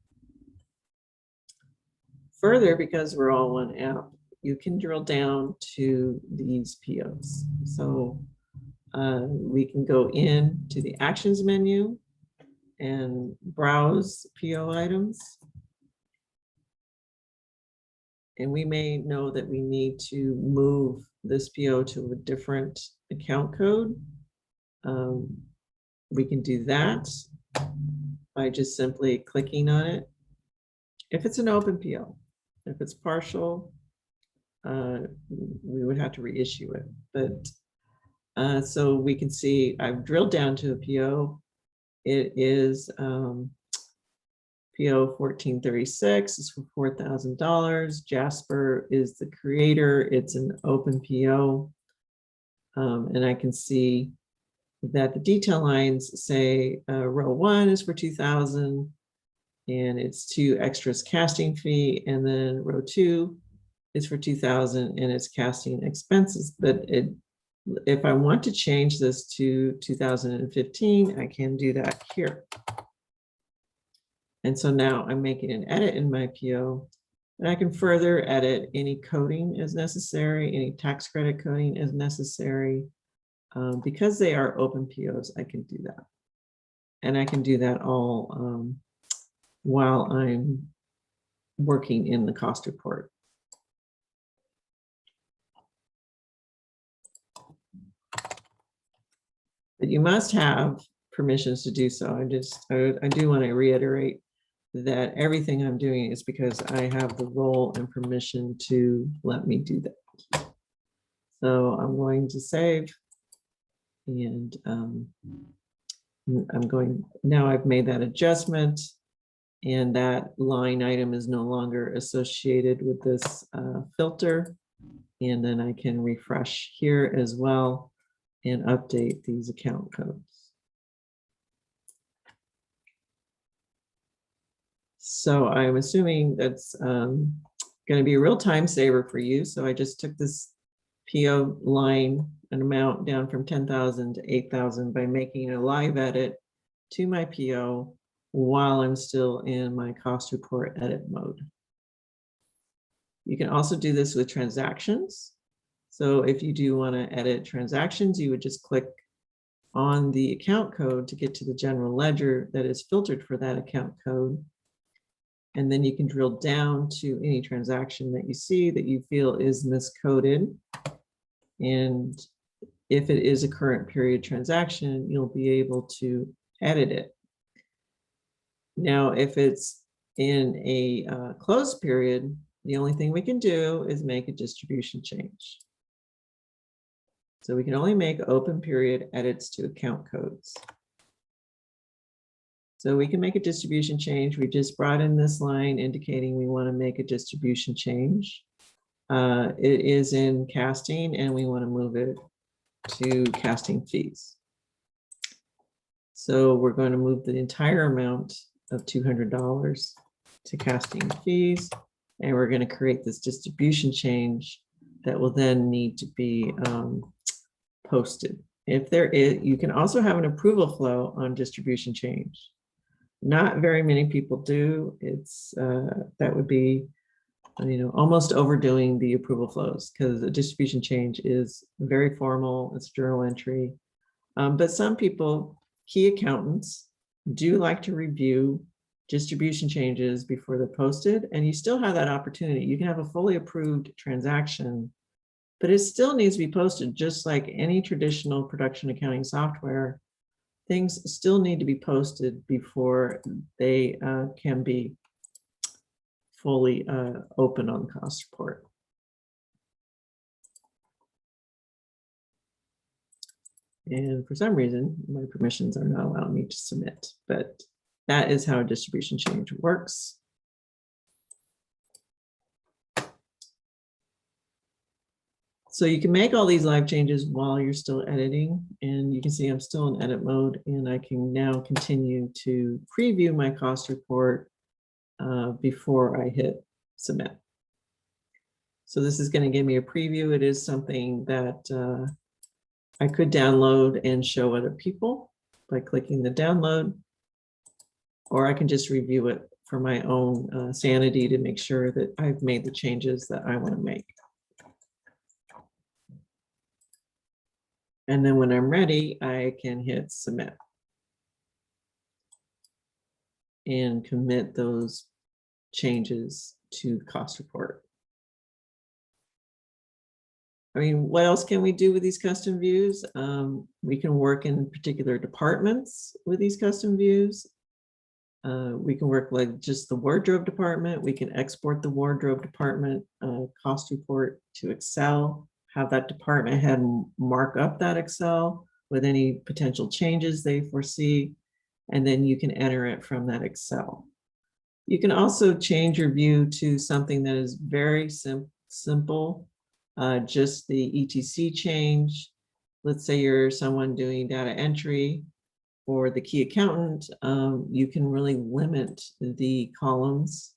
S1: Further, because we're all one app, you can drill down to these POs. So we can go in to the actions menu and browse PO items. And we may know that we need to move this PO to a different account code. We can do that by just simply clicking on it. If it's an open PO, if it's partial, we would have to reissue it. But so we can see I've drilled down to a PO. It is PO 1436 is for $4,000. Jasper is the creator. It's an open PO. And I can see that the detail lines say row 1 is for 2,000, and it's 2 extras casting fee, and then row 2 is for 2,000 and it's casting expenses. But if I want to change this to 2015, I can do that here. And so now I'm making an edit in my PO, and I can further edit any coding as necessary, any tax credit coding as necessary. Because they are open POs, I can do that. And I can do that all while I'm working in the cost report. But you must have permissions to do so. I do want to reiterate that everything I'm doing is because I have the role and permission to let me do that. So I'm going to save, and I'm going, now I've made that adjustment, and that line item is no longer associated with this filter. And then I can refresh here as well and update these account codes. So I'm assuming that's going to be a real time saver for you. So I just took this PO line an amount down from 10,000 to 8,000 by making a live edit to my PO while I'm still in my cost report edit mode. You can also do this with transactions. So if you do want to edit transactions, you would just click on the account code to get to the general ledger that is filtered for that account code. And then you can drill down to any transaction that you see that you feel is miscoded. And if it is a current period transaction, you'll be able to edit it. Now, if it's in a closed period, the only thing we can do is make a distribution change. So we can only make open period edits to account codes. So we can make a distribution change. We just brought in this line indicating we want to make a distribution change. It is in casting, and we want to move it to casting fees. So we're going to move the entire amount of $200 to casting fees, and we're going to create this distribution change that will then need to be posted. If there is, you can also have an approval flow on distribution change. Not very many people do. It's that would be, almost overdoing the approval flows, because a distribution change is very formal. It's journal entry. But some people, key accountants, do like to review distribution changes before they're posted, and you still have that opportunity. You can have a fully approved transaction, but it still needs to be posted, just like any traditional production accounting software. Things still need to be posted before they can be fully open on the cost report. And for some reason, my permissions are not allowing me to submit, but that is how a distribution change works. So you can make all these live changes while you're still editing, and you can see I'm still in edit mode, and I can now continue to preview my cost report before I hit submit. So this is going to give me a preview. It is something that I could download and show other people by clicking the download, or I can just review it for my own sanity to make sure that I've made the changes that I want to make. And then when I'm ready, I can hit submit and commit those changes to the cost report. I mean, what else can we do with these custom views? We can work in particular departments with these custom views. We can work like just the wardrobe department. We can export the wardrobe department cost report to Excel, have that department head mark up that Excel with any potential changes they foresee, and then you can enter it from that Excel. You can also change your view to something that is very simple, just the ETC change. Let's say you're someone doing data entry for the key accountant. You can really limit the columns,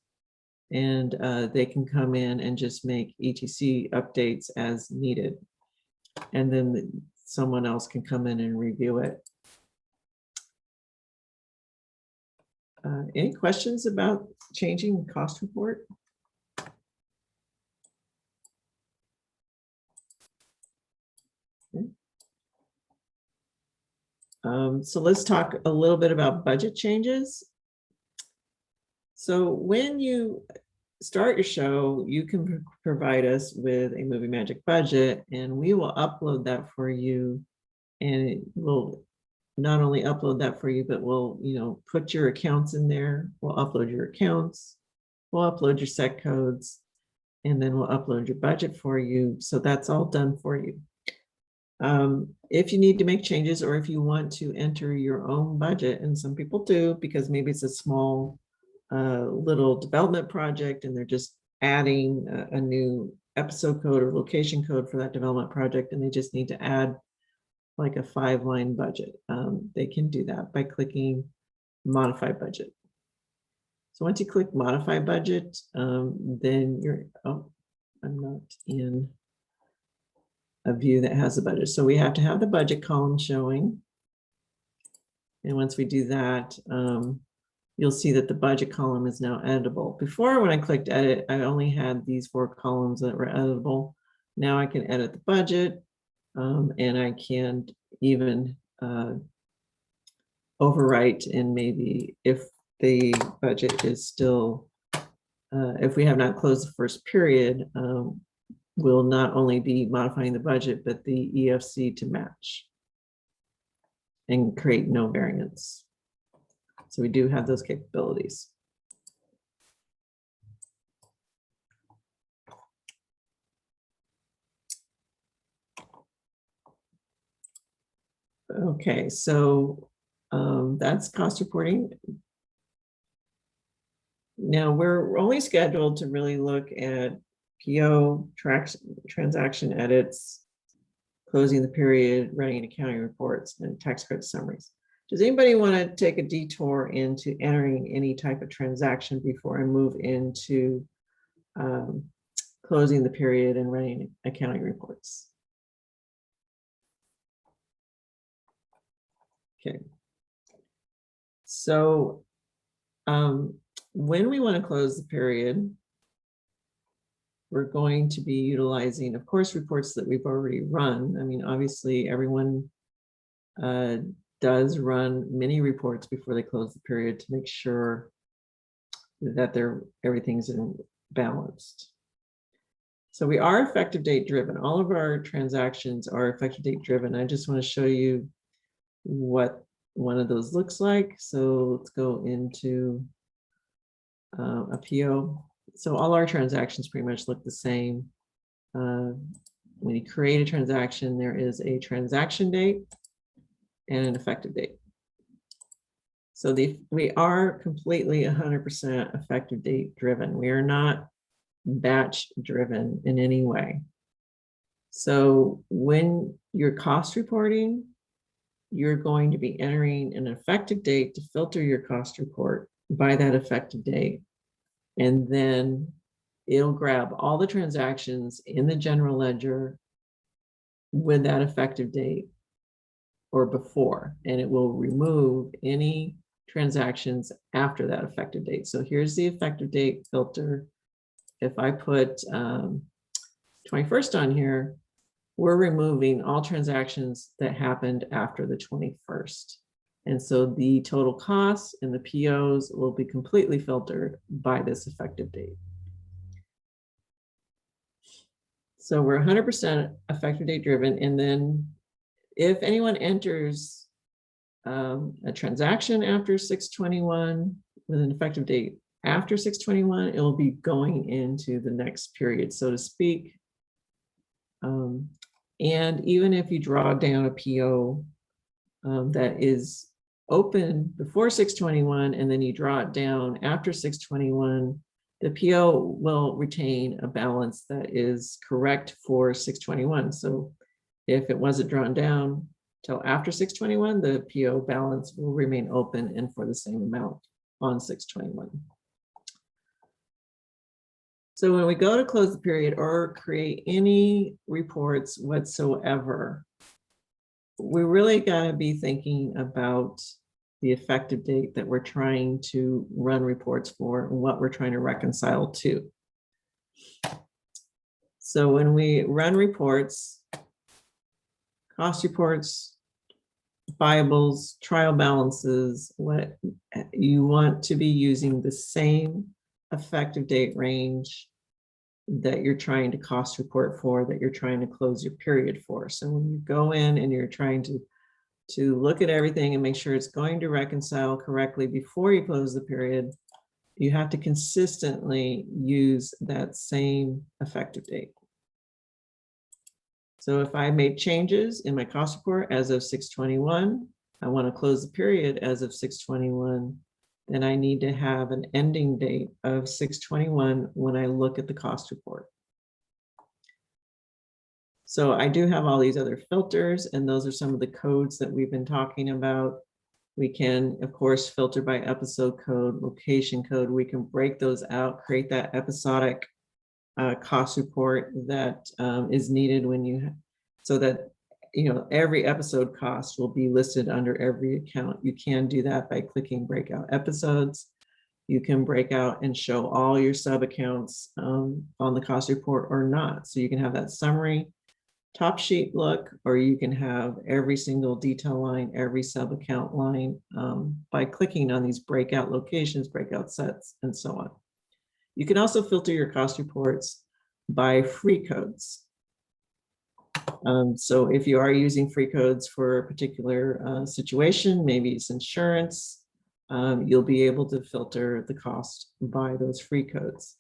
S1: and they can come in and just make ETC updates as needed. And then someone else can come in and review it. Any questions about changing cost report? So let's talk a little bit about budget changes. So when you start your show, you can provide us with a Movie Magic budget, and we will upload that for you. And it will not only upload that for you, but we'll, put your accounts in there. We'll upload your accounts. We'll upload your set codes, and then we'll upload your budget for you. So that's all done for you. If you need to make changes, or if you want to enter your own budget, and some people do, because maybe it's a small little development project and they're just adding a new episode code or location code for that development project, and they just need to add like a 5-line budget. They can do that by clicking modify budget. So once you click modify budget, then I'm not in a view that has a budget. So we have to have the budget column showing. And once we do that, you'll see that the budget column is now editable. Before, when I clicked edit, I only had these 4 columns that were editable. Now I can edit the budget, and I can even overwrite, and maybe if the budget is still, if we have not closed the first period, we'll not only be modifying the budget, but the EFC to match and create no variance. So we do have those capabilities. Okay, so that's cost reporting. Now we're only scheduled to really look at PO, transaction edits, closing the period, running accounting reports, and tax credit summaries. Does anybody want to take a detour into entering any type of transaction before I move into closing the period and running accounting reports? Okay. So when we want to close the period, we're going to be utilizing, of course, reports that we've already run. I mean, obviously, everyone does run many reports before they close the period to make sure that everything's balanced. So we are effective date driven. All of our transactions are effective date driven. I just want to show you what one of those looks like. So let's go into a PO. So all our transactions pretty much look the same. When you create a transaction, there is a transaction date and an effective date. So we are completely 100% effective date driven. We are not batch driven in any way. So when you're cost reporting, you're going to be entering an effective date to filter your cost report by that effective date. And then it'll grab all the transactions in the general ledger with that effective date or before, and it will remove any transactions after that effective date. So here's the effective date filter. If I put 21st on here, we're removing all transactions that happened after the 21st. And so the total costs and the POs will be completely filtered by this effective date. So we're 100% effective date driven. And then if anyone enters a transaction after 6/21 with an effective date after 6/21, it will be going into the next period, so to speak. And even if you draw down a PO that is open before 6/21 and then you draw it down after 6/21, the PO will retain a balance that is correct for 6/21. So if it wasn't drawn down till after 6/21, the PO balance will remain open and for the same amount on 6/21. So when we go to close the period or create any reports whatsoever, we really got to be thinking about the effective date that we're trying to run reports for and what we're trying to reconcile to. So when we run reports, cost reports, Bibles, trial balances, what you want to be using the same effective date range that you're trying to cost report for, that you're trying to close your period for. So when you go in and you're trying to look at everything and make sure it's going to reconcile correctly before you close the period, you have to consistently use that same effective date. So if I made changes in my cost report as of 6/21, I want to close the period as of 6/21, then I need to have an ending date of 6/21 when I look at the cost report. So I do have all these other filters, and those are some of the codes that we've been talking about. We can, of course, filter by episode code, location code. We can break those out, create that episodic cost report that is needed when you, so that, you know, every episode cost will be listed under every account. You can do that by clicking breakout episodes. You can break out and show all your sub accounts on the cost report or not. So you can have that summary top sheet look, or you can have every single detail line, every sub account line by clicking on these breakout locations, breakout sets, and so on. You can also filter your cost reports by free codes. So if you are using free codes for a particular situation, maybe it's insurance, you'll be able to filter the cost by those free codes.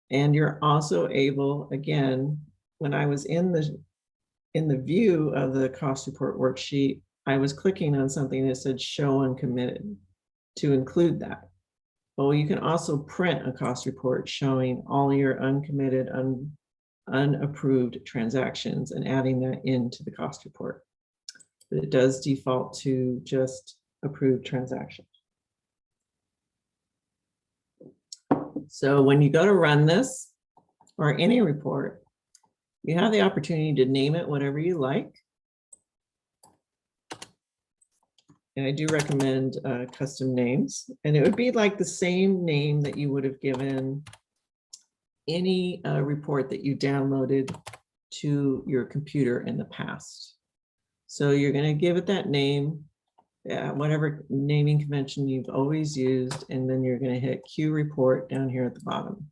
S1: And you're also able, again, when I was in the view of the cost report worksheet, I was clicking on something that said show uncommitted to include that. Well, you can also print a cost report showing all your uncommitted, unapproved transactions and adding that into the cost report. But it does default to just approved transactions. So when you go to run this or any report, you have the opportunity to name it whatever you like. And I do recommend custom names. And it would be like the same name that you would have given any report that you downloaded to your computer in the past. So you're going to give it that name, whatever naming convention you've always used, and then you're going to hit Q report down here at the bottom.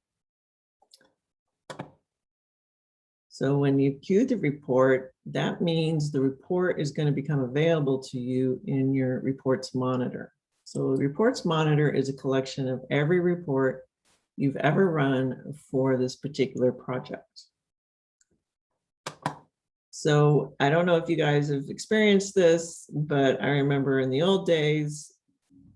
S1: So when you queue the report, that means the report is going to become available to you in your reports monitor. So reports monitor is a collection of every report you've ever run for this particular project. So I don't know if you guys have experienced this, but I remember in the old days,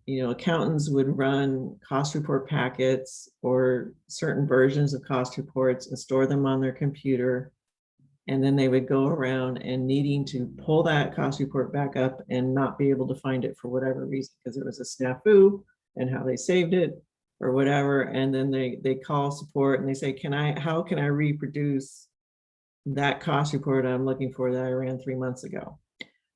S1: you know, accountants would run cost report packets or certain versions of cost reports and store them on their computer. And then they would go around and needing to pull that cost report back up and not be able to find it for whatever reason, because it was a snafu and how they saved it or whatever. And then they call support and they say, how can I reproduce that cost report I'm looking for that I ran 3 months ago?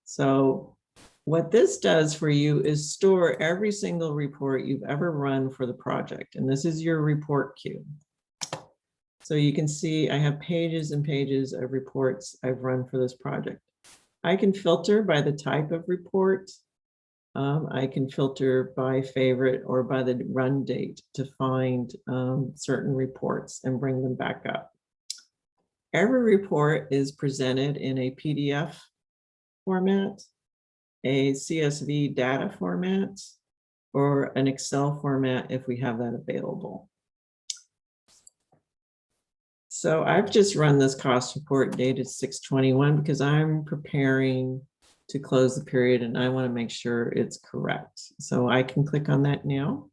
S1: So what this does for you is store every single report you've ever run for the project. And this is your report queue. So you can see I have pages and pages of reports I've run for this project. I can filter by the type of report. I can filter by favorite or by the run date to find certain reports and bring them back up. Every report is presented in a PDF format, a CSV data format, or an Excel format if we have that available. So I've just run this cost report dated 6/21 because I'm preparing to close the period and I want to make sure it's correct. So I can click on that now.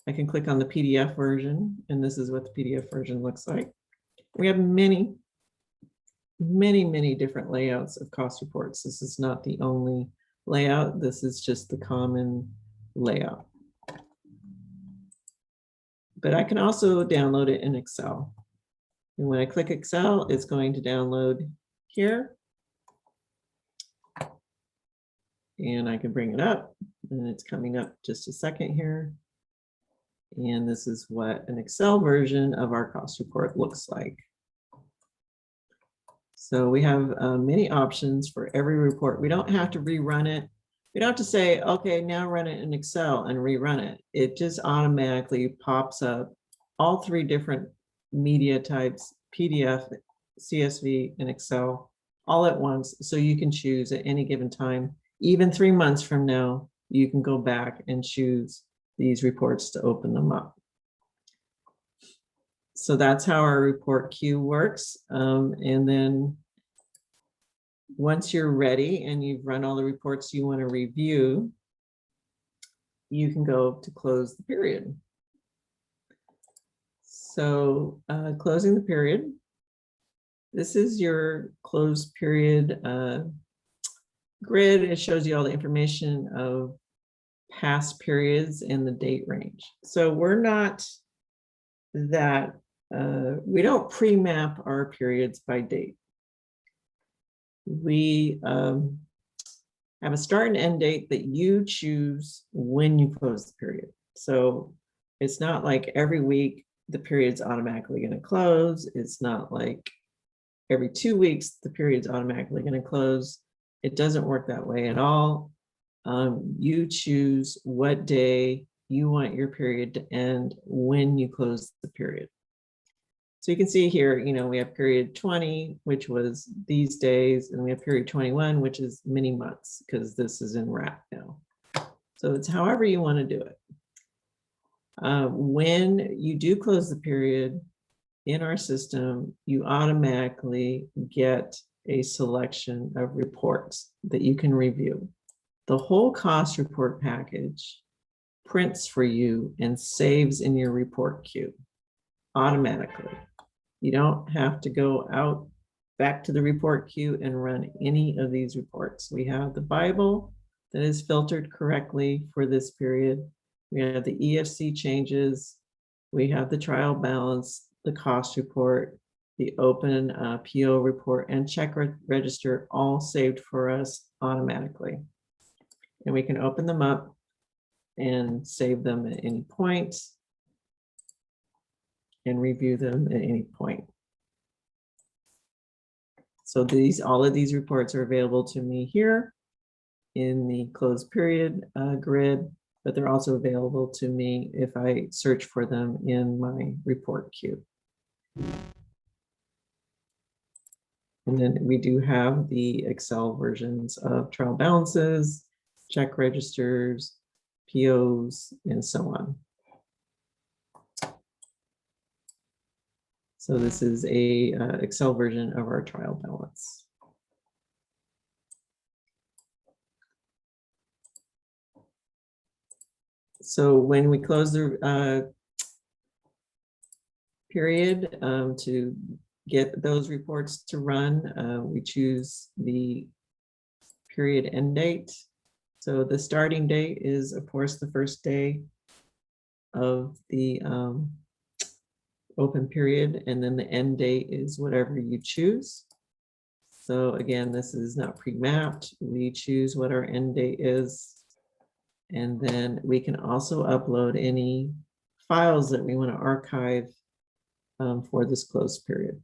S1: I can click on the PDF version, and this is what the PDF version looks like. We have many different layouts of cost reports. This is not the only layout. This is just the common layout. But I can also download it in Excel. And when I click Excel, it's going to download here. And I can bring it up, and it's coming up just a second here. And this is what an Excel version of our cost report looks like. So we have many options for every report. We don't have to rerun it. We don't have to say, okay, now run it in Excel and rerun it. It just automatically pops up all three different media types, PDF, CSV, and Excel, all at once. So you can choose at any given time, even 3 months from now, you can go back and choose these reports to open them up. So that's how our report queue works. And then once you're ready and you've run all the reports you want to review, you can go to close the period. So closing the period. This is your close period grid. It shows you all the information of past periods and the date range. So we're not that, we don't pre-map our periods by date. We have a start and end date that you choose when you close the period. So it's not like every week the period's automatically going to close. It's not like every 2 weeks the period's automatically going to close. It doesn't work that way at all. You choose what day you want your period to end when you close the period. So you can see here, you know, we have period 20, which was these days, and we have period 21, which is many months, because this is in wrap now. So it's however you want to do it. When you do close the period in our system, you automatically get a selection of reports that you can review. The whole cost report package prints for you and saves in your report queue automatically. You don't have to go out back to the report queue and run any of these reports. We have the Bible that is filtered correctly for this period. We have the EFC changes. We have the trial balance, the cost report, the open PO report, and check register all saved for us automatically. And we can open them up and save them at any point and review them at any point. So all of these reports are available to me here in the closed period grid, but they're also available to me if I search for them in my report queue. And then we do have the Excel versions of trial balances, check registers, POs, and so on. So this is a Excel version of our trial balance. So when we close the period to get those reports to run, we choose the period end date. So the starting date is, of course, the first day of the open period, and then the end date is whatever you choose. So again, this is not pre-mapped. We choose what our end date is, and then we can also upload any files that we want to archive for this closed period.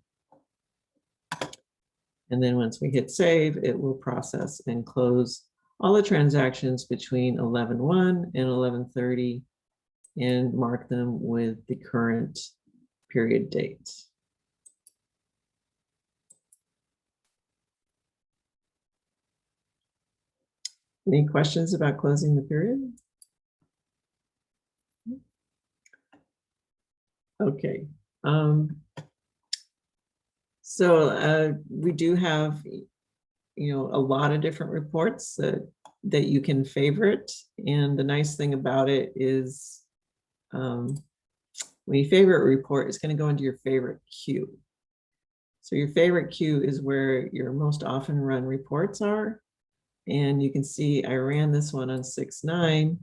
S1: And then once we hit save, it will process and close all the transactions between 11/1 and 11/30 and mark them with the current period date. Any questions about closing the period? Okay. So we do have, you know, a lot of different reports that you can favorite. And the nice thing about it is when you favorite a report, it's going to go into your favorite queue. So your favorite queue is where your most often run reports are. And you can see I ran this one on 6/9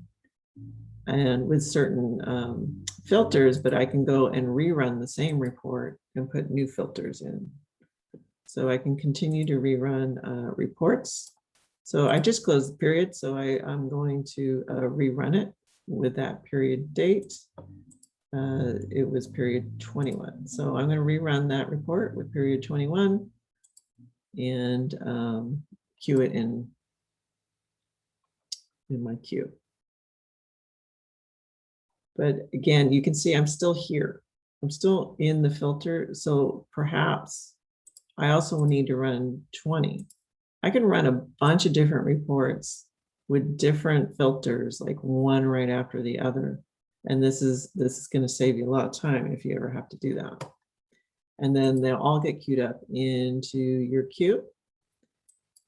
S1: and with certain filters, but I can go and rerun the same report and put new filters in. So I can continue to rerun reports. So I just closed the period, so I'm going to rerun it with that period date. It was period 21. So I'm going to rerun that report with period 21. and queue it in my queue. But again, you can see I'm still here. I'm still in the filter. So perhaps I also need to run 20. I can run a bunch of different reports with different filters, like one right after the other. And this is going to save you a lot of time if you ever have to do that. And then they'll all get queued up into your queue.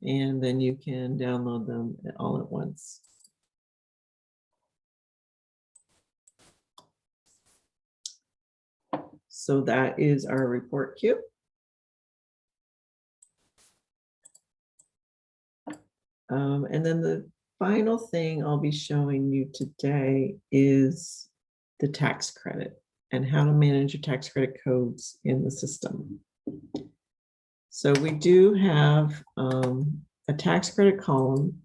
S1: And then you can download them all at once. So that is our report queue. And then the final thing I'll be showing you today is the tax credit and how to manage your tax credit codes in the system. So we do have a tax credit column,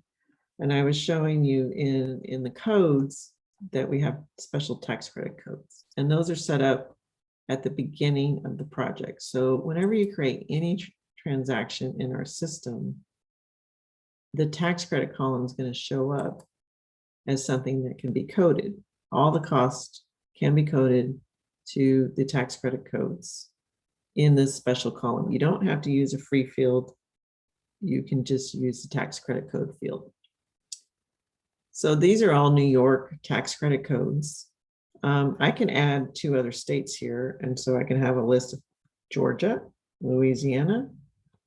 S1: and I was showing you in the codes that we have special tax credit codes, and those are set up at the beginning of the project. So whenever you create any transaction in our system, the tax credit column is going to show up as something that can be coded. All the costs can be coded to the tax credit codes in this special column. You don't have to use a free field. You can just use the tax credit code field. So these are all New York tax credit codes. I can add 2 other states here, and so I can have a list of Georgia, Louisiana,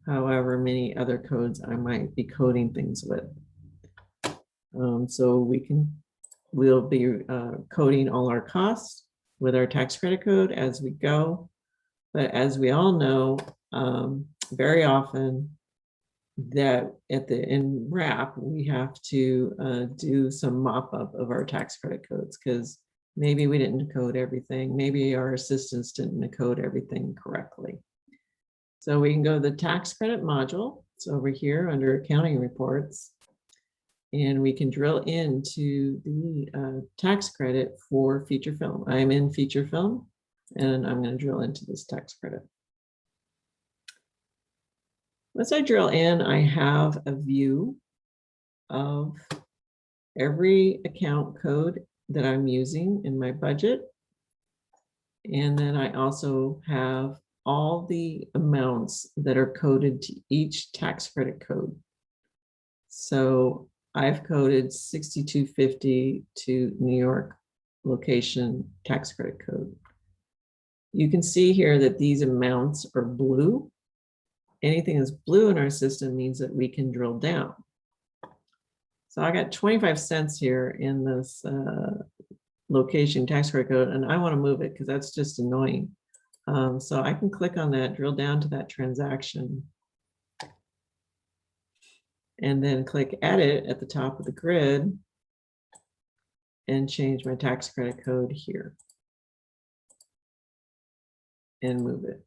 S1: however many other codes I might be coding things with. So we'll be coding all our costs with our tax credit code as we go. But as we all know, very often that at the end wrap, we have to do some mop up of our tax credit codes because maybe we didn't code everything. Maybe our assistants didn't code everything correctly. So we can go to the tax credit module. It's over here under accounting reports. And we can drill into the tax credit for feature film. I'm in feature film, and I'm going to drill into this tax credit. Once I drill in, I have a view of every account code that I'm using in my budget. And then I also have all the amounts that are coded to each tax credit code. So I've coded 6250 to New York location tax credit code. You can see here that these amounts are blue. Anything that's blue in our system means that we can drill down. So I got 25 cents here in this location tax credit code, and I want to move it because that's just annoying. So I can click on that, drill down to that transaction, and then click edit at the top of the grid and change my tax credit code here and move it.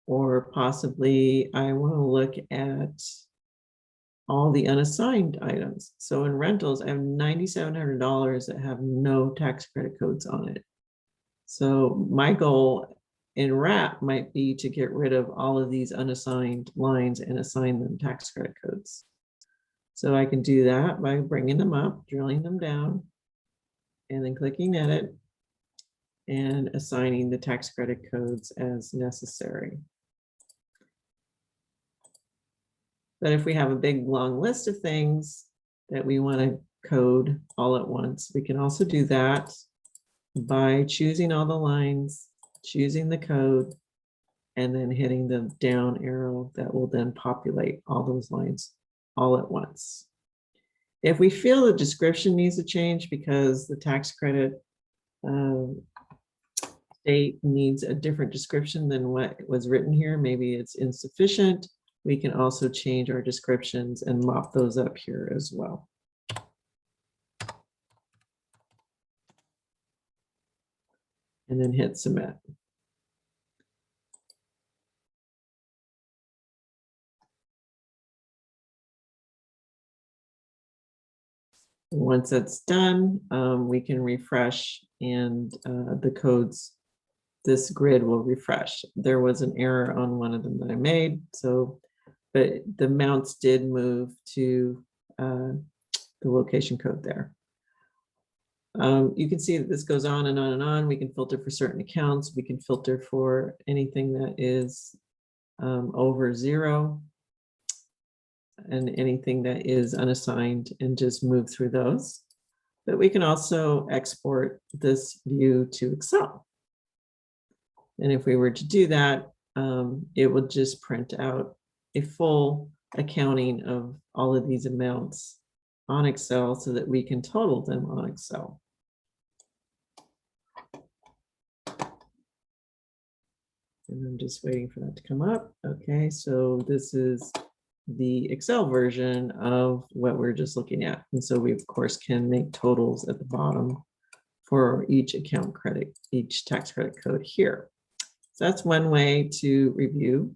S1: Or possibly I want to look at all the unassigned items. So in rentals, I have $9,700 that have no tax credit codes on it. So my goal in wrap might be to get rid of all of these unassigned lines and assign them tax credit codes. So I can do that by bringing them up, drilling them down, and then clicking edit and assigning the tax credit codes as necessary. But if we have a big long list of things that we want to code all at once, we can also do that by choosing all the lines, choosing the code, and then hitting the down arrow that will then populate all those lines all at once. If we feel the description needs to change because the tax credit state needs a different description than what was written here, maybe it's insufficient, we can also change our descriptions and mop those up here as well. And then hit submit. Once that's done, we can refresh and the codes this grid will refresh. There was an error on one of them that I made, so, but the amounts did move to the location code there. You can see that this goes on and on and on. We can filter for certain accounts. We can filter for anything that is over 0 and anything that is unassigned, and just move through those. But we can also export this view to Excel. And if we were to do that, it would just print out a full accounting of all of these amounts on Excel so that we can total them on Excel. And I'm just waiting for that to come up. Okay, so this is the Excel version of what we're just looking at. And so we, of course, can make totals at the bottom for each account credit, each tax credit code here. So that's one way to review.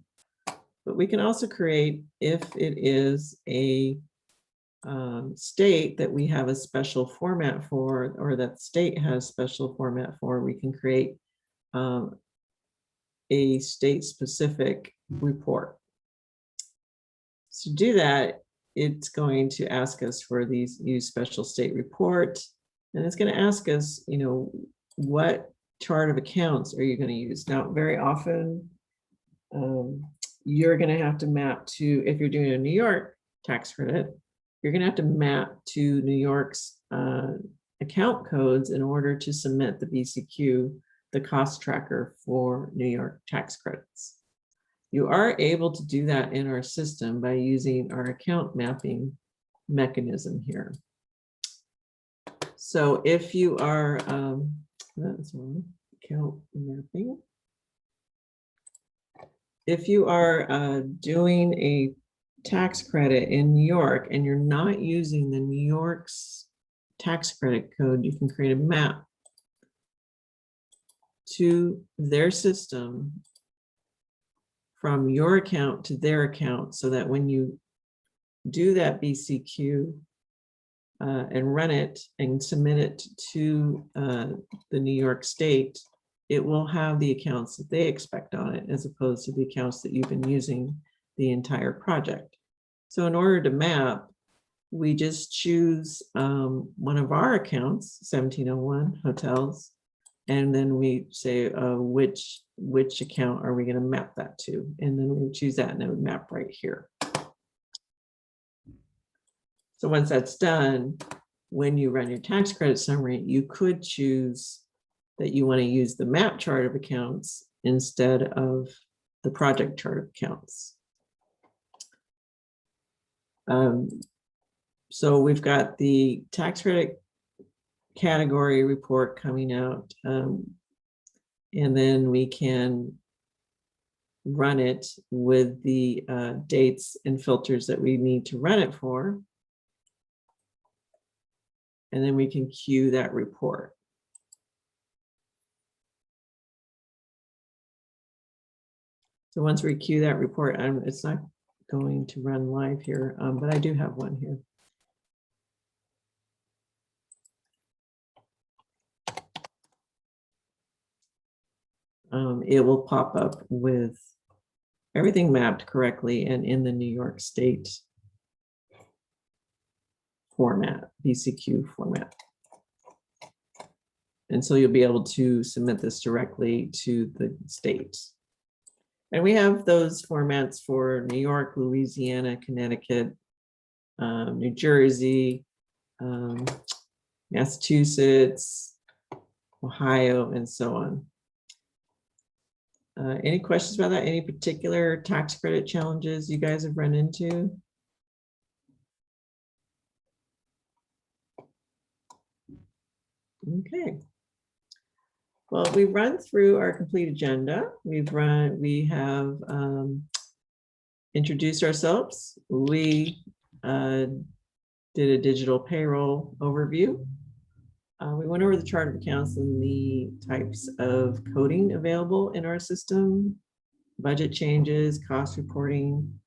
S1: But we can also create, if it is a state that we have a special format for, or that state has special format for, we can create a state-specific report. So to do that, it's going to ask us for these use special state report, and it's going to ask us, you know, what chart of accounts are you going to use? Now, very often, you're going to have to map to, if you're doing a New York tax credit, you're going to have to map to New York's account codes in order to submit the BCQ, the cost tracker for New York tax credits. You are able to do that in our system by using our account mapping mechanism here. So if you are, that's one, account mapping. If you are doing a tax credit in New York and you're not using the New York's tax credit code, you can create a map to their system from your account to their account, so that when you do that BCQ and run it and submit it to the New York State, it will have the accounts that they expect on it, as opposed to the accounts that you've been using the entire project. So in order to map, we just choose one of our accounts, 1701 hotels, and then we say which account are we going to map that to, and then we choose that, and it would map right here. So once that's done, when you run your tax credit summary, you could choose that you want to use the map chart of accounts instead of the project chart of accounts. So we've got the tax credit category report coming out, and then we can run it with the dates and filters that we need to run it for. And then we can queue that report. So once we queue that report, it's not going to run live here, but I do have one here. It will pop up with everything mapped correctly and in the New York State format, BCQ format. And so you'll be able to submit this directly to the state. And we have those formats for New York, Louisiana, Connecticut, New Jersey, Massachusetts, Ohio, and so on. Any questions about that? Any particular tax credit challenges you guys have run into? Okay. Well, we've run through our complete agenda. We have introduced ourselves. We did a digital payroll overview. We went over the chart of accounts and the types of coding available in our system, budget changes, cost reporting,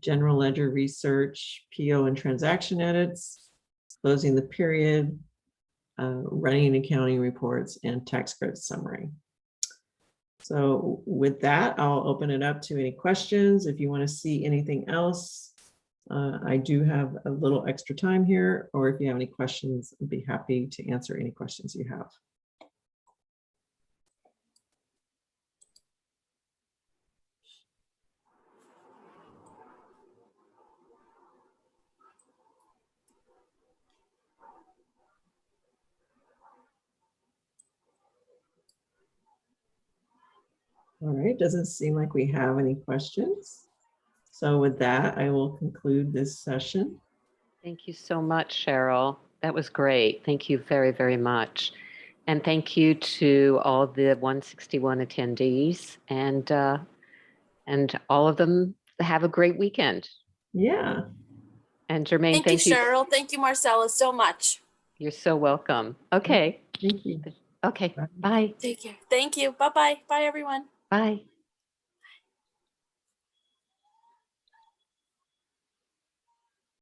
S1: general ledger research, PO and transaction edits, closing the period, running accounting reports, and tax credit summary. So with that, I'll open it up to any questions. If you want to see anything else, I do have a little extra time here, or if you have any questions, I'd be happy to answer any questions you have. All right, doesn't seem like we have any questions. So with that, I will conclude this session.
S3: Thank you so much, Cheryl. That was great. Thank you very, very much. And thank you to all the 161 attendees and all of them. Have a great weekend.
S1: Yeah.
S3: And Jermaine,
S4: Thank you, Cheryl. Thank you, Marcella, so much.
S3: You're so welcome. Okay.
S1: Thank you.
S3: Okay.
S1: Bye.
S3: Bye.
S4: Take care. Thank you. Bye-bye. Bye, everyone.
S3: Bye.